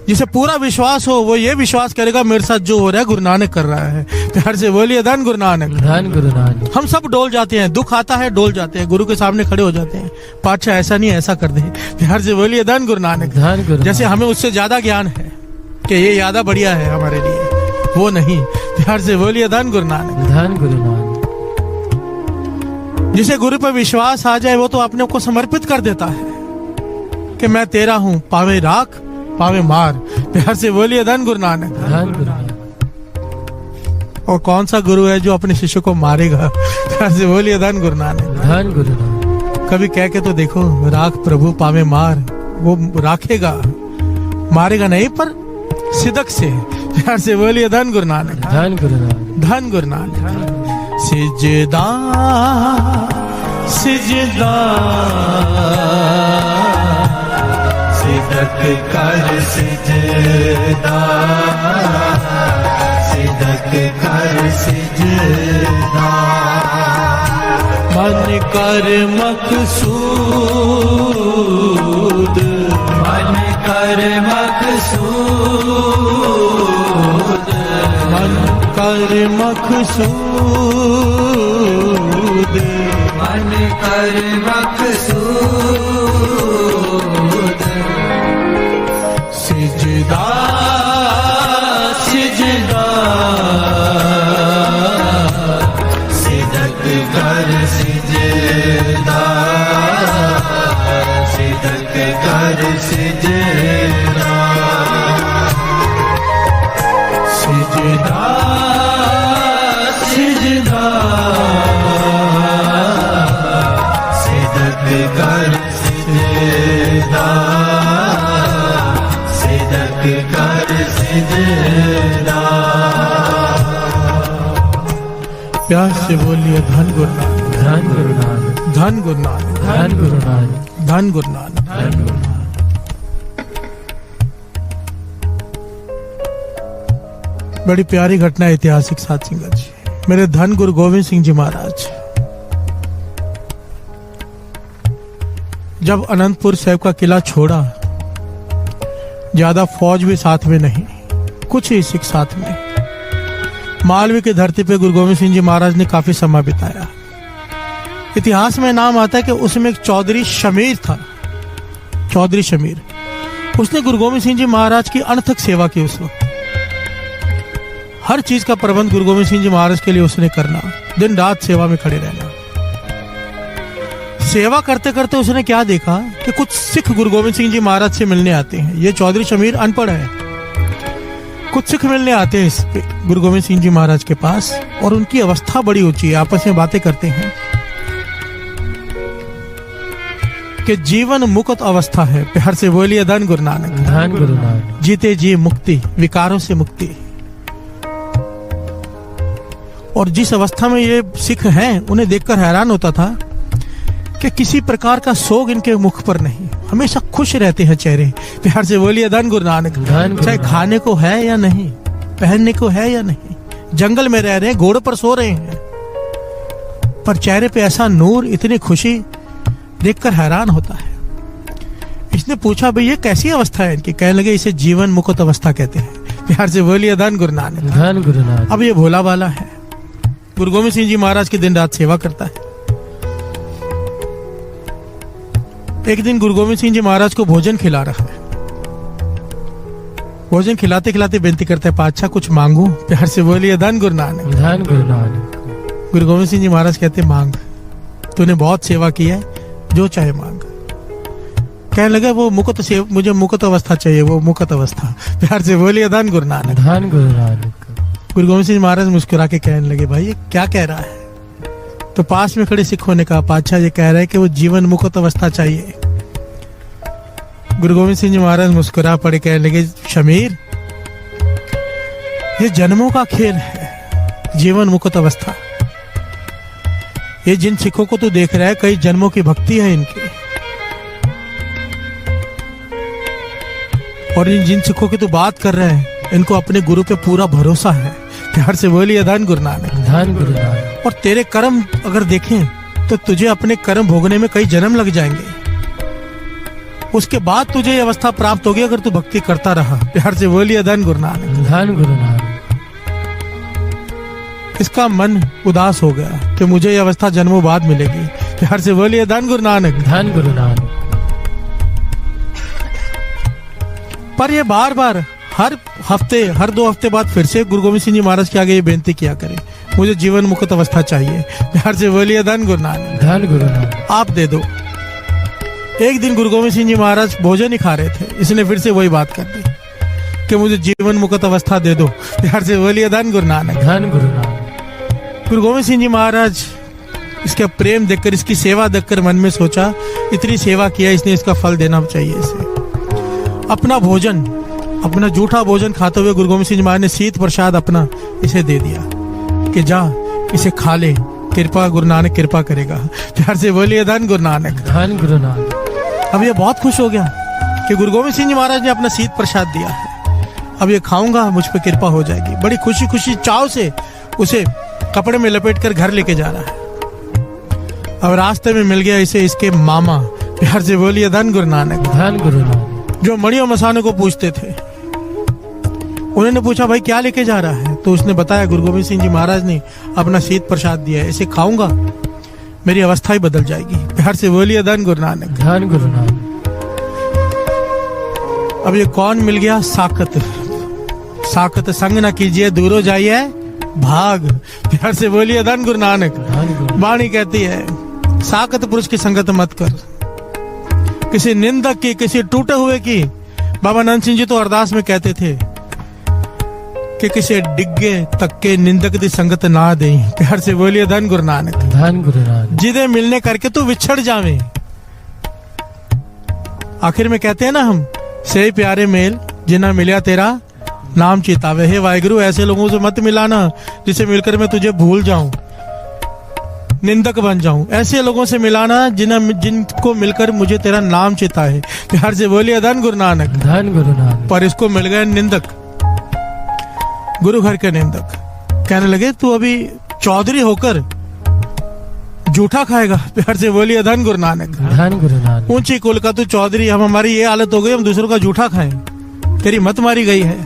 जिसे पूरा विश्वास हो वो ये विश्वास करेगा मेरे साथ जो हो रहा है गुरु नानक कर रहा है। प्यार से बोलिए धन गुरु नानक। धन गुरु नानक। हम सब डोल जाते हैं, दुख आता है डोल जाते हैं, गुरु के सामने खड़े हो जाते हैं, पातशाह ऐसा नहीं ऐसा कर दे। प्यार से बोलिए धन गुरु नानक। धन गुरु। जैसे हमें उससे ज्यादा ज्ञान है कि ये ज्यादा बढ़िया है हमारे लिए, वो नहीं। प्यार से बोलिए धन गुरु नानक। धन गुरु नानक। जिसे गुरु पर विश्वास आ जाए वो तो अपने को समर्पित कर देता है कि मैं तेरा हूं, पावे राख पावे मार। प्यार से बोलिए धन गुरु नानक। धन गुरु नानक। और कौन सा गुरु है जो अपने शिष्य को मारेगा? ऐसे बोलिए धन गुरु नानक। धन गुरु नानक। कभी कह के तो देखो, राख प्रभु पावे मार, वो राखेगा, मारेगा नहीं, पर सिदक से। प्यार से बोलिए धन गुरु नानक। धन गुरु नानक। धन गुरु नानक। सिजदा सिजदा सिदक कर सिजदा, सिदक कर सिजदा, मन कर मकसूद, मन कर मकसूद, मन कर मकसूद, मन कर मकसूद, सिजदा सिजदा, सिदक कर सिजदा, सिदक कर सिजदा, सिजदा सिजदा, सिदक कर सिजदा, सिदक कर सिजदा। प्यार से बोलिए धन गुरु नानक। धन गुरु नानक। धन गुरु नानक। धन गुरु नानक। धन गुरु नानक। धन गुरु नानक। बड़ी प्यारी घटना ऐतिहासिक साथ संगत जी। मेरे धन गुरु गोविंद सिंह जी महाराज जब अनंतपुर साहिब का किला छोड़ा, ज्यादा फौज भी साथ में नहीं, कुछ ही सिख साथ में, मालवी की धरती पे गुरु गोविंद सिंह जी महाराज ने काफी समय बिताया। इतिहास में नाम आता है कि उसमें एक चौधरी शमीर था। चौधरी शमीर, उसने गुरु गोविंद सिंह जी महाराज की अनथक सेवा की। उस वक्त हर चीज का प्रबंध गुरु गोविंद सिंह जी महाराज के लिए उसने करना, दिन रात सेवा में खड़े रहना। सेवा करते करते उसने क्या देखा कि कुछ सिख गुरु गोविंद सिंह जी महाराज से मिलने आते हैं। ये चौधरी शमीर अनपढ़ है। कुछ सिख मिलने आते हैं इस गुरु गोविंद सिंह जी महाराज के पास, और उनकी अवस्था बड़ी ऊंची है। आपस में बातें करते हैं कि जीवन मुक्त अवस्था है। प्यार से बोलिए धन गुरु नानक। धन गुरु नानक। जीते जी मुक्ति, विकारों से मुक्ति। और जिस अवस्था में ये सिख हैं, उन्हें देखकर हैरान होता था कि किसी प्रकार का सोग इनके मुख पर नहीं, हमेशा खुश रहते हैं चेहरे। प्यार से बोलिए धन गुरु नानक। चाहे खाने को है या नहीं, पहनने को है या नहीं, जंगल में रह रहे हैं, घोड़े पर सो रहे हैं, पर चेहरे पे ऐसा नूर, इतनी खुशी देखकर हैरान होता है। इसने पूछा, भाई ये कैसी अवस्था है इनकी? कहने लगे, इसे जीवन मुक्त अवस्था कहते हैं। प्यार से बोलिए धन गुरु नानक। धन गुरु नानक। अब ये भोला वाला है, गुरु गोविंद सिंह जी महाराज की दिन रात सेवा करता है। एक दिन गुरु गोविंद सिंह जी महाराज को भोजन खिला रहा है। भोजन खिलाते खिलाते बेनती करता है, पातशाह कुछ मांगू? प्यार से बोलिए धन गुरु नानक। धन गुरु नानक। गुरु गोविंद सिंह जी महाराज कहते, मांग, तूने बहुत सेवा की है, जो चाहे मांग। कहने लगे, वो मुक्त से, मुझे मुक्त अवस्था चाहिए, वो मुक्त अवस्था। प्यार से बोलिए धन गुरु नानक। धन गुरु नानक। गुरु गोविंद सिंह महाराज मुस्कुरा के कहने लगे, भाई ये क्या कह रहा है? तो पास में खड़े सिखों ने कहा, पातशाह ये कह रहा है कि वो जीवन मुक्त अवस्था चाहिए। गुरु गोविंद सिंह जी महाराज मुस्कुरा पड़े, कहने लगे, शमीर ये जन्मों का खेल है, जीवन मुक्त अवस्था। ये जिन सिखों को तू देख रहा है, कई जन्मों की भक्ति है इनकी, और इन जिन सिखों की तू बात कर रहे हैं, इनको अपने गुरु पे पूरा भरोसा है। प्यार से बोलिए धन गुरु नानक। धन गुरु नानक। और तेरे कर्म अगर देखें तो तुझे अपने कर्म भोगने में कई जन्म लग जाएंगे, उसके बाद तुझे ये अवस्था प्राप्त होगी अगर तू भक्ति करता रहा। प्यार से बोलिए धन गुरु नानक। धन गुरु नानक। इसका मन उदास हो गया कि मुझे ये अवस्था जन्मों बाद मिलेगी। प्यार से बोलिए धन गुरु नानक। धन गुरु नानक। पर ये बार बार हर हफ्ते, हर 2 हफ्ते बाद फिर से गुरु गोविंद सिंह जी महाराज के आगे ये बेनती किया करे, मुझे जीवन मुक्त अवस्था चाहिए। प्यार से बोलिए धन गुरु नानक। धन गुरु नानक। आप दे दो। एक दिन गुरु गोविंद सिंह जी महाराज भोजन ही खा रहे थे, इसने फिर से वही बात कर दी। कि मुझे जीवन मुक्त अवस्था दे दो। प्यार से बोलिए धन गुरु नानक। धन गुरु नानक। गुरु गोविंद सिंह जी महाराज इसका प्रेम देखकर, इसकी सेवा देखकर मन में सोचा, इतनी सेवा किया इसने, इसका फल देना चाहिए इसे। अपना भोजन, अपना जूठा भोजन खाते हुए गुरु गोविंद सिंह जी महाराज ने शीत प्रसाद अपना इसे दे दिया कि जा इसे खा ले, कृपा गुरु नानक कृपा करेगा। प्यार से बोलिए धन गुरु नानक। धन गुरु नानक। अब ये बहुत खुश हो गया कि गुरु गोविंद सिंह जी महाराज ने अपना शीत प्रसाद दिया है, अब ये खाऊंगा मुझ पे कृपा हो जाएगी। बड़ी खुशी खुशी चाव से उसे कपड़े में लपेट कर घर लेके जा रहा है। अब रास्ते में मिल गया इसे इसके मामा। प्यार से बोलिए धन गुरु नानक। धन गुरु नानक। जो मणि और मसाने को पूछते थे, उन्होंने पूछा भाई क्या लेके जा रहा है, तो उसने बताया गुरु गोविंद सिंह जी महाराज ने अपना शीत प्रसाद दिया है, इसे खाऊंगा मेरी अवस्था ही बदल जाएगी। प्यार से बोलिए धन गुरु नानक। धन गुरु नानक। अब ये कौन मिल गया? साकत। साकत संग ना कीजिए, दूरो जाइए भाग। प्यार से बोलिए धन गुरु नानक। वाणी कहती है साकत पुरुष की संगत मत कर, किसी निंदक की, किसी टूटे हुए की। बाबा नंद सिंह जी तो अरदास में कहते थे कि किसी डिग्गे तक्के निंदक दी संगत ना दे। प्यार से बोलिए धन गुरु नानक। धन गुरु नानक। जिदे मिलने करके तू विछड़ जावे। आखिर में कहते हैं ना हम, से प्यारे मेल जिन्ना मिलिया तेरा नाम चितावे। हे वाहिगुरु, ऐसे लोगों से मत मिलाना जिसे मिलकर मैं तुझे भूल जाऊं, निंदक बन जाऊं। ऐसे लोगों से मिलाना जिनको मिलकर मुझे तेरा नाम चिता है। प्यार से बोलिए धन गुरु नानक। धन गुरु नानक। पर इसको मिल गए निंदक, गुरु घर के निंदक। कहने लगे तू अभी चौधरी होकर जूठा खाएगा। प्यार से बोलिए धन गुरु नानक। धन गुरु नानक। ऊंची कुल का तू चौधरी, हम हमारी ये हालत हो गई हम दूसरों का जूठा खाएं, तेरी मत मारी गई है।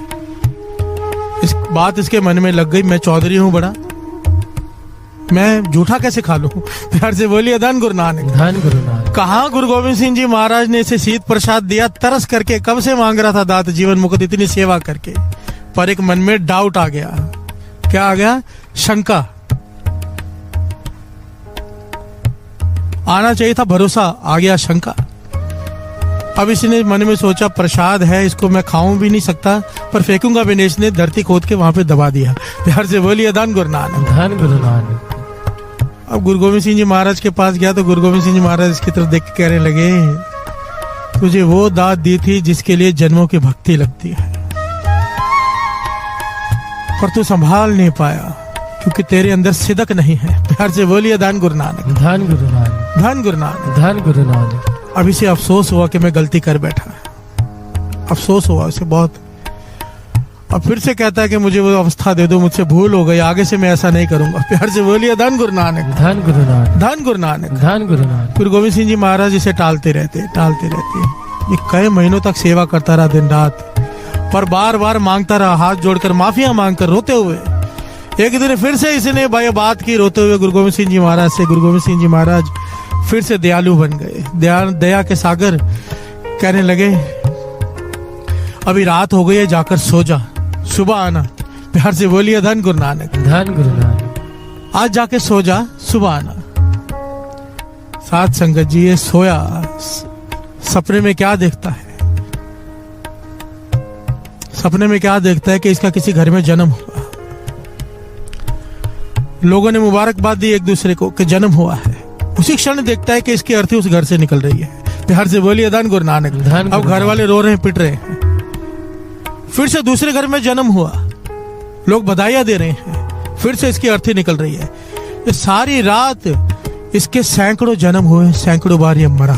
इस बात इसके मन में लग गई, मैं चौधरी हूं बड़ा, मैं जूठा कैसे खा लूं। प्यार से बोलिए धन गुरु नानक। धन गुरु नानक। कहा गुरु गोविंद सिंह जी महाराज ने इसे शीत प्रसाद दिया, तरस करके कब से मांग रहा था दात जीवन मुक्त, इतनी सेवा करके। पर एक मन में डाउट आ गया। क्या आ गया? शंका। आना चाहिए था भरोसा, आ गया शंका। अब इसने मन में सोचा प्रसाद है, इसको मैं खाऊं भी नहीं सकता, पर फेंकूंगा भी नहीं। इसने धरती खोद के वहां पे दबा दिया। प्यार से बोलिए धन गुरु नानक। धन गुरु नानक। अब गुरु गोविंद सिंह जी महाराज के पास गया तो गुरु गोविंद सिंह जी महाराज इसकी तरफ देख के कहने लगे, तुझे वो दात दी थी जिसके लिए जन्मों की भक्ति लगती है, पर तू संभाल नहीं पाया क्योंकि तेरे अंदर सिदक नहीं है। प्यार से बोलिए धन गुरु नानक। धन गुरु नानक। धन गुरु नानक। धन गुरु नानक। अब इसे अफसोस हुआ कि मैं गलती कर बैठा, अफसोस हुआ उसे बहुत। अब फिर से कहता है कि मुझे वो अवस्था दे दो, मुझसे भूल हो गई, आगे से मैं ऐसा नहीं करूंगा। प्यार से बोलिए धन गुरु नानक। धन गुरु नानक। धन गुरु नानक। धन गुरु नानक। गुरु गोविंद सिंह जी महाराज इसे टालते रहते। ये कई महीनों तक सेवा करता रहा दिन रात, पर बार बार मांगता रहा, हाथ जोड़कर माफिया मांगकर रोते हुए। एक दिन फिर से इसने भाई बात की रोते हुए गुरु गोविंद सिंह जी महाराज से। गुरु गोविंद सिंह जी महाराज फिर से दयालु बन गए, दया के सागर। कहने लगे अभी रात हो गई है, जाकर सो जा, सुबह आना। प्यार से बोलिए धन गुरु नानक। धन गुरु नानक। आज जाके सो जा, सुबह आना। साथ संगत जी ये सोया, सपने में क्या देखता है? सपने में क्या देखता है कि इसका किसी घर में जन्म हुआ। लोगों ने मुबारकबाद दी एक दूसरे को कि जन्म हुआ है। उसी क्षण देखता है कि इसकी अर्थी उस घर से निकल रही है। प्यार से बोलिए धन गुरु नानक। अब घर वाले रो रहे हैं, पिट रहे हैं। फिर से दूसरे घर में जन्म हुआ, लोग बधाइयां दे रहे हैं, फिर से इसकी अर्थी निकल रही है। ये सारी रात इसके सैकड़ों जन्म हुए, सैकड़ों बार ये मरा।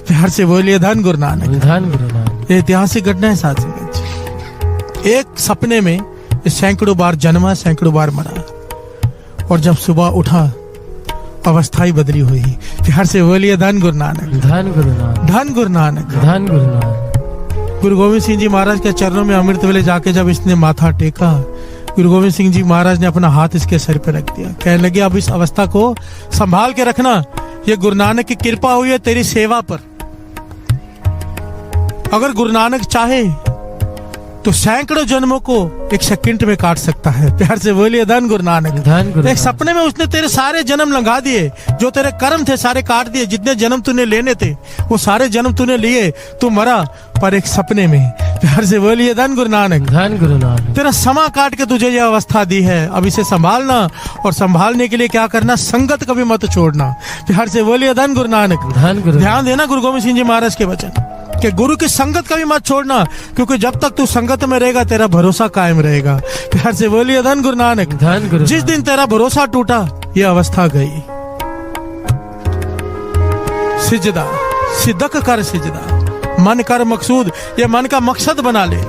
प्यार से बोलिए धन गुरु नानक। धन गुरु नानक। ये ऐतिहासिक घटना है साथ में। एक सपने में सैकड़ों बार जन्मा, सैकड़ों बार मरा, और जब सुबह उठा अवस्था ही बदली हुई। प्यार से बोलिए धन गुरु नानक। धन गुरु नानक। धन गुरु नानक। धन गुरु नानक। गुरु गोविंद सिंह जी महाराज के चरणों में अमृत वेले जाके जब इसने माथा टेका, गुरु गोविंद सिंह जी महाराज ने अपना हाथ इसके सर पे रख दिया। कहने लगे अब इस अवस्था को संभाल के रखना, ये गुरु नानक की कृपा हुई है तेरी सेवा पर। अगर गुरु नानक चाहे तो सैकड़ों जन्मों को एक सेकंड में काट सकता है। प्यार से बोलिए धन गुरु नानक। धन गुरु। एक सपने में उसने तेरे सारे जन्म लंघा दिए, जो तेरे कर्म थे सारे काट दिए। जितने जन्म तूने लेने थे वो सारे जन्म तूने लिए, तू मरा। पर एक सपने में प्यार से बोलिए धन गुरु नानक। धन गुरु नानक। तेरा समा काट के तुझे यह अवस्था दी है, अब इसे संभालना, और संभालने के लिए क्या करना, संगत कभी मत छोड़ना। प्यार से बोलिए धन गुरु नानक। धन गुरु। ध्यान देना गुरु गोविंद सिंह जी महाराज के वचन कि गुरु की संगत कभी मत छोड़ना, क्योंकि जब तक तू संगत में रहेगा तेरा भरोसा कायम रहेगा। प्यार से बोलिए धन गुरु नानक। धन गुरु। जिस दिन तेरा भरोसा टूटा यह अवस्था गई। सिजदा सिदक कर सिजदा, मन कर मकसूद, ये मन का मकसद बना ले।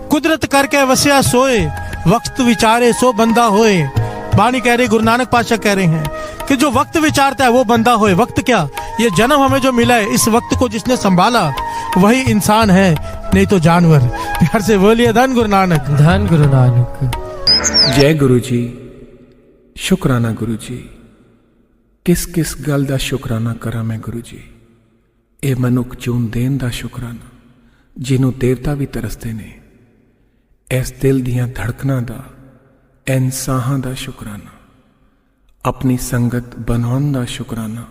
कुदरत करके वसिया सोए, वक्त विचारे सो बंदा होए। बानी कह रही, गुरु नानक पातशाह कह रहे हैं कि जो वक्त विचारता है वो बंदा होए। वक्त क्या, ये जन्म हमें जो मिला है, इस वक्त को जिसने संभाला वही इंसान है, नहीं तो जानवर। प्यार से बोलिए धन गुरु नानक। धन गुरु नानक। जय गुरु जी। शुकराना गुरु जी। किस किस गल दा शुकराना करा मैं गुरु जी। ਇਹ ਮਨੁੱਖ ਜੂਨ ਦੇਣ ਦਾ ਸ਼ੁਕਰਾਨਾ, ਜਿਹਨੂੰ ਦੇਵਤਾ ਵੀ ਤਰਸਦੇ ਨੇ। ਇਸ ਦਿਲ ਦੀਆਂ ਧੜਕਣਾਂ ਦਾ, ਐਨ ਸਾਹਾਂ ਦਾ ਸ਼ੁਕਰਾਨਾ, ਆਪਣੀ ਸੰਗਤ ਬਣਾਉਣ ਦਾ ਸ਼ੁਕਰਾਨਾ,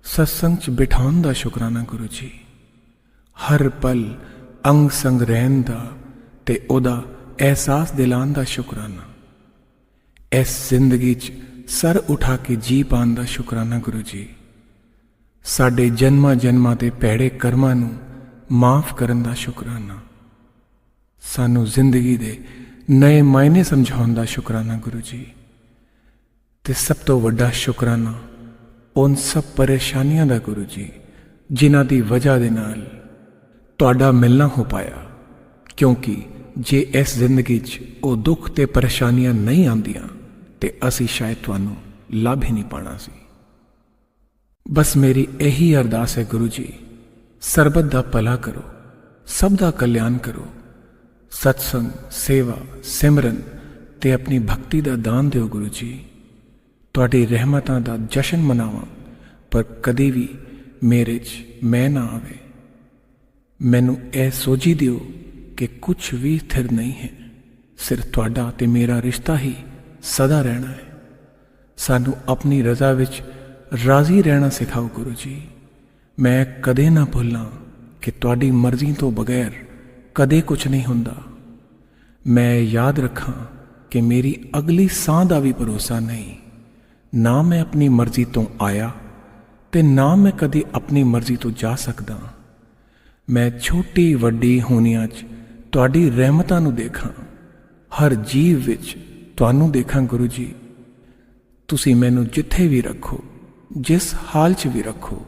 ਸਤਸੰਗ 'ਚ ਬਿਠਾਉਣ ਦਾ ਸ਼ੁਕਰਾਨਾ ਗੁਰੂ ਜੀ। ਹਰ ਪਲ ਅੰਗ ਸੰਗ ਰਹਿਣ ਦਾ ਤੇ ਉਹਦਾ ਅਹਿਸਾਸ ਦਿਲਾਉਣ ਦਾ ਸ਼ੁਕਰਾਨਾ। ਇਸ ਜ਼ਿੰਦਗੀ 'ਚ ਸਰ ਉਠਾ ਕੇ ਜੀ ਪਾਉਣ ਦਾ ਸ਼ੁਕਰਾਨਾ ਗੁਰੂ ਜੀ। ਸਾਡੇ ਜਨਮਾਂ ਜਨਮਾਂ ਦੇ ਭੈੜੇ ਕਰਮਾਂ ਨੂੰ ਮਾਫ ਕਰਨ ਦਾ ਸ਼ੁਕਰਾਨਾ। ਸਾਨੂੰ ਜ਼ਿੰਦਗੀ ਦੇ ਨਏ ਮਾਇਨੇ ਸਮਝਾਉਣ ਦਾ ਸ਼ੁਕਰਾਨਾ ਗੁਰੂ ਜੀ। ਤੇ ਸਭ ਤੋਂ ਵੱਡਾ ਸ਼ੁਕਰਾਨਾ ਉਨ ਸਭ ਪਰੇਸ਼ਾਨੀਆਂ ਦਾ ਗੁਰੂ ਜੀ, ਜਿਨ੍ਹਾਂ ਦੀ ਵਜ੍ਹਾ ਦੇ ਨਾਲ ਤੁਹਾਡਾ ਮਿਲਣਾ ਹੋ ਪਾਇਆ। ਕਿਉਂਕਿ ਜੇ ਇਸ ਜ਼ਿੰਦਗੀ 'ਚ ਉਹ ਦੁੱਖ ਤੇ ਪਰੇਸ਼ਾਨੀਆਂ ਨਹੀਂ ਆਉਂਦੀਆਂ ਤੇ ਅਸੀਂ ਸ਼ਾਇਦ ਤੁਹਾਨੂੰ ਲੱਭ ਹੀ ਨਹੀਂ ਪਾਣਾ ਸੀ। ਬਸ ਮੇਰੀ ਇਹੀ ਅਰਦਾਸ ਹੈ ਗੁਰੂ ਜੀ, ਸਰਬਤ ਦਾ ਭਲਾ ਕਰੋ, ਸਭ ਦਾ ਕਲਿਆਣ ਕਰੋ। ਸਤਸੰਗ, ਸੇਵਾ, ਸਿਮਰਨ ਤੇ ਆਪਣੀ ਭਗਤੀ ਦਾ ਦਾਨ ਦਿਓ ਗੁਰੂ ਜੀ। ਤੁਹਾਡੀ ਰਹਿਮਤਾਂ ਦਾ ਜਸ਼ਨ ਮਨਾਵਾਂ, ਪਰ ਕਦੇ ਵੀ ਮੇਰੇ 'ਚ ਮੈਂ ਨਾ ਆਵੇ। ਮੈਨੂੰ ਇਹ ਸੋਝੀ ਦਿਓ ਕਿ ਕੁਝ ਵੀ ਸਥਿਰ ਨਹੀਂ ਹੈ, ਸਿਰਫ ਤੁਹਾਡਾ ਤੇ ਮੇਰਾ ਰਿਸ਼ਤਾ ਹੀ ਸਦਾ ਰਹਿਣਾ ਹੈ। ਸਾਨੂੰ ਆਪਣੀ ਰਜ਼ਾ ਵਿੱਚ ਰਾਜ਼ੀ ਰਹਿਣਾ ਸਿਖਾਓ ਗੁਰੂ ਜੀ। ਮੈਂ ਕਦੇ ਨਾ ਭੁੱਲਾਂ ਕਿ ਤੁਹਾਡੀ ਮਰਜ਼ੀ ਤੋਂ ਬਗੈਰ ਕਦੇ ਕੁਝ ਨਹੀਂ ਹੁੰਦਾ। ਮੈਂ ਯਾਦ ਰੱਖਾਂ ਕਿ ਮੇਰੀ ਅਗਲੀ ਸਾਹ ਦਾ ਵੀ ਭਰੋਸਾ ਨਹੀਂ। ਨਾ ਮੈਂ ਆਪਣੀ ਮਰਜ਼ੀ ਤੋਂ ਆਇਆ ਤੇ ਨਾ ਮੈਂ ਕਦੇ ਆਪਣੀ ਮਰਜ਼ੀ ਤੋਂ ਜਾ ਸਕਦਾ। ਮੈਂ ਛੋਟੀ ਵੱਡੀ ਹੋਣੀਆਂ 'ਚ ਤੁਹਾਡੀ ਰਹਿਮਤਾਂ ਨੂੰ ਦੇਖਾਂ, ਹਰ ਜੀਵ ਵਿੱਚ ਤੁਹਾਨੂੰ ਦੇਖਾਂ ਗੁਰੂ ਜੀ। ਤੁਸੀਂ ਮੈਨੂੰ ਜਿੱਥੇ ਵੀ ਰੱਖੋ, ਜਿਸ ਹਾਲ 'ਚ ਵੀ ਰੱਖੋ,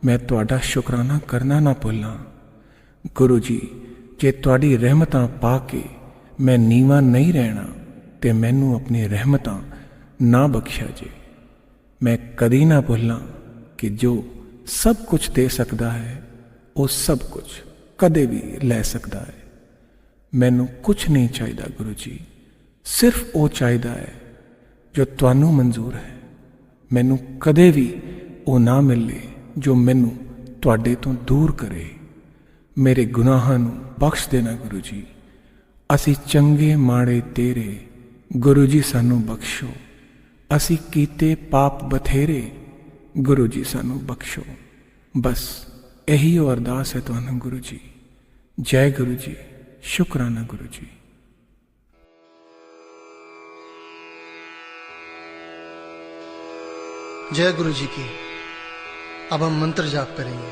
ਮੈਂ ਤੁਹਾਡਾ ਸ਼ੁਕਰਾਨਾ ਕਰਨਾ ਨਾ ਭੁੱਲਾਂ ਗੁਰੂ ਜੀ। ਜੇ ਤੁਹਾਡੀ ਰਹਿਮਤਾਂ ਪਾ ਕੇ ਮੈਂ ਨੀਵਾਂ ਨਹੀਂ ਰਹਿਣਾ ਤੇ ਮੈਨੂੰ ਆਪਣੀ ਰਹਿਮਤਾਂ ਨਾ ਬਖਸ਼ਿਆ ਜੇ। ਮੈਂ ਕਦੀ ਨਾ ਭੁੱਲਾਂ ਕਿ ਜੋ ਸਭ ਕੁਝ ਦੇ ਸਕਦਾ ਹੈ ਉਹ ਸਭ ਕੁਝ ਕਦੇ ਵੀ ਲੈ ਸਕਦਾ ਹੈ। ਮੈਨੂੰ ਕੁਝ ਨਹੀਂ ਚਾਹੀਦਾ ਗੁਰੂ ਜੀ, ਸਿਰਫ ਉਹ ਚਾਹੀਦਾ ਹੈ ਜੋ ਤੁਹਾਨੂੰ ਮਨਜ਼ੂਰ ਹੈ। ਮੈਨੂੰ ਕਦੇ ਵੀ ਉਹ ਨਾ ਮਿਲੇ ਜੋ ਮੈਨੂੰ ਤੁਹਾਡੇ ਤੋਂ ਦੂਰ ਕਰੇ। ਮੇਰੇ ਗੁਨਾਹਾਂ ਨੂੰ ਬਖਸ਼ ਦੇਣਾ ਗੁਰੂ ਜੀ। ਅਸੀਂ ਚੰਗੇ ਮਾੜੇ ਤੇਰੇ, ਗੁਰੂ ਜੀ ਸਾਨੂੰ ਬਖਸ਼ੋ। ਅਸੀਂ ਕੀਤੇ ਪਾਪ ਬਥੇਰੇ, ਗੁਰੂ ਜੀ ਸਾਨੂੰ ਬਖਸ਼ੋ। ਬਸ ਇਹੀ ਉਹ ਅਰਦਾਸ ਹੈ ਤੁਹਾਨੂੰ ਗੁਰੂ ਜੀ। ਜੈ ਗੁਰੂ ਜੀ। शुक्राना गुरु जी। जय गुरु जी की। अब हम मंत्र जाप करेंगे।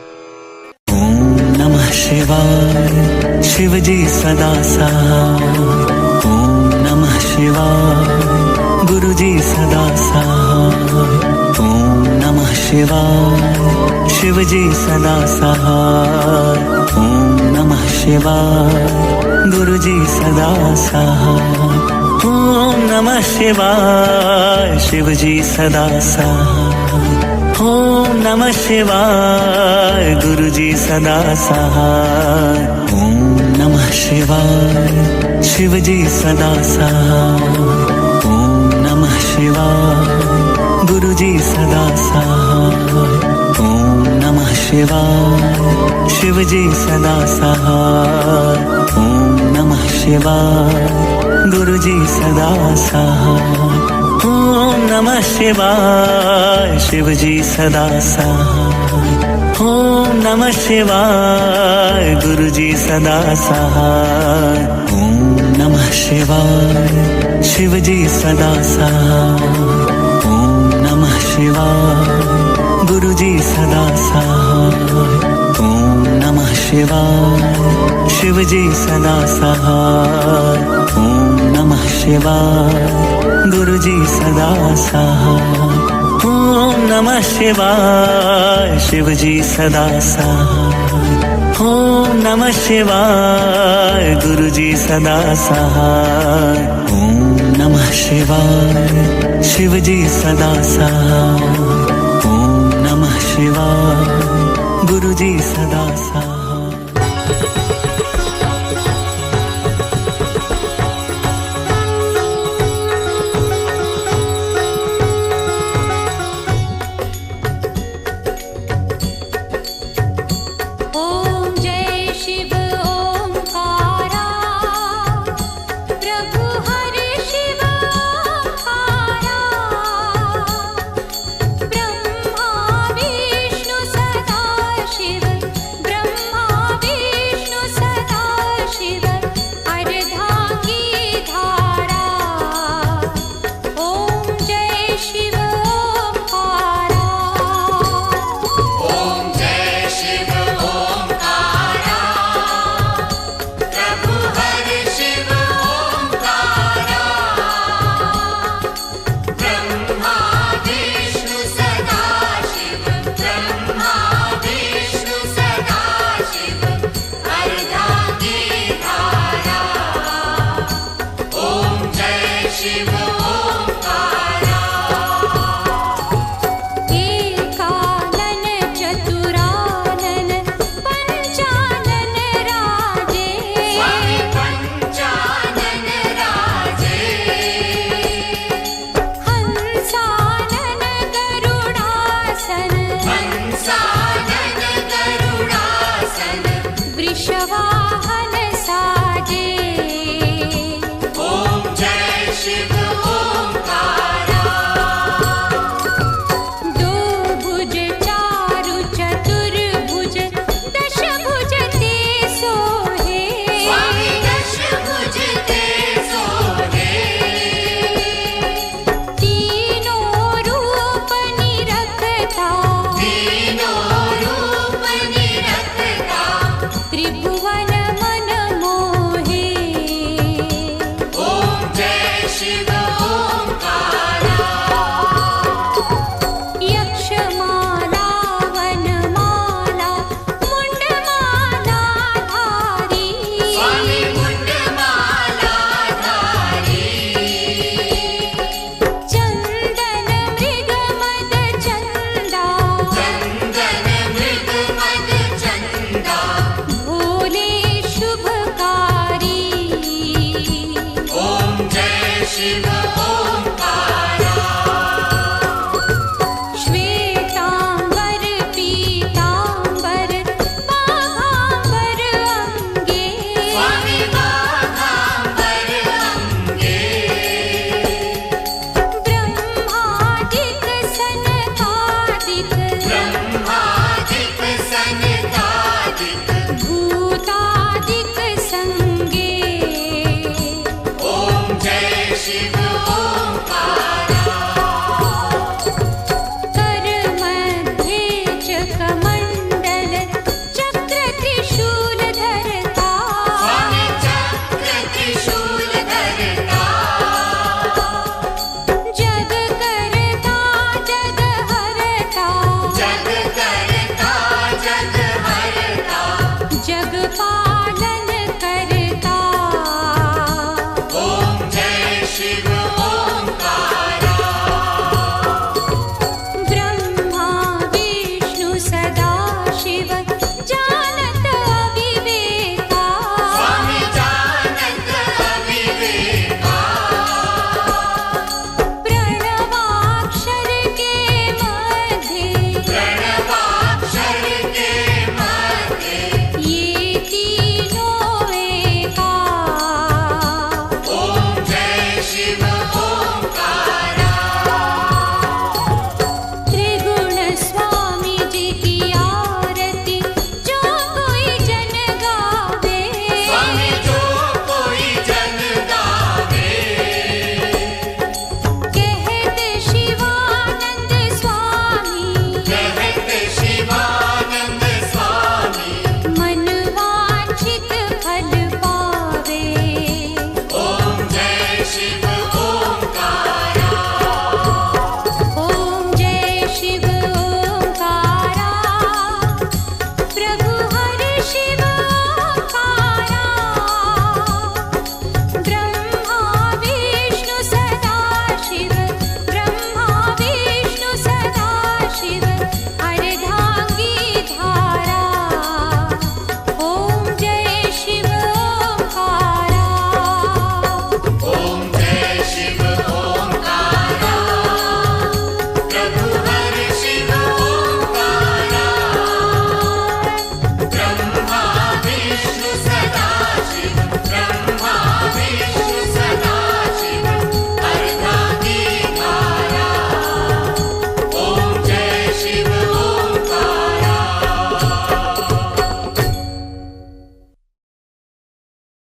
ओम नमः शिवाय। शिव जी सदा सहाय। ओम नमः शिवाय। गुरु जी सदा सहाय। ओम नमः शिवाय। शिव जी सदा सहाय। ओम नमः शिवाय। गुरु जी सदा सहाय। ओम नमः शिवाय। शिव जी सदा सहाय। ओम नमः शिवाय। गुरु जी सदा सहाय। ओम नमः शिवाय। शिव जी सदा सहाय। ओम नमः शिवाय। गुरु जी सदा सहाय। ओम नमः शिवाय। शिव जी सदा सहाय। ओम नमः शिवाय। गुरु जी सदा सहाय। ओम नमः शिवाय। शिव जी सदा सहाय। ओम नमः शिवाय गुरु जी सदा सहाय। ओम नमः शिवाय शिव जी सदा सहाय। ओम नमः शिवाय गुरु जी सदा सहाय। ओम नमः शिवाय शिव जी सदा सहाय। ओम नमः शिवाय गुरु जी सदा सहाय। ओम नमः शिवाय शिव जी सदा सहाय। ओम नमः शिवाय गुरु जी सदा सहाय। ओम नमः शिवाय शिव जी सदा सहाय। ओम नमः शिवाय गुरु जी सदा सहाय। ओम जय शिव ओंकारा प्रभु हरि शिव ओंकारा ब्रह्मा विष्णु सदा शिव ब्रह्मा विष्णु सदा शिव अर्धांगी धारा। ओम जय शिव ओंकारा। ओम जय शिव ओंकारा प्रभु हरि शिव ओंकारा ब्रह्मा विष्णु सदा शिव ब्रह्मा विष्णु सदा शिव अर्धांगी धारा। ओम जय शिव ओंकारा। एकानन चतुरानन पंचानन राजे स्वामी पंचानन राजे। हंसानन गरुडासन हंसा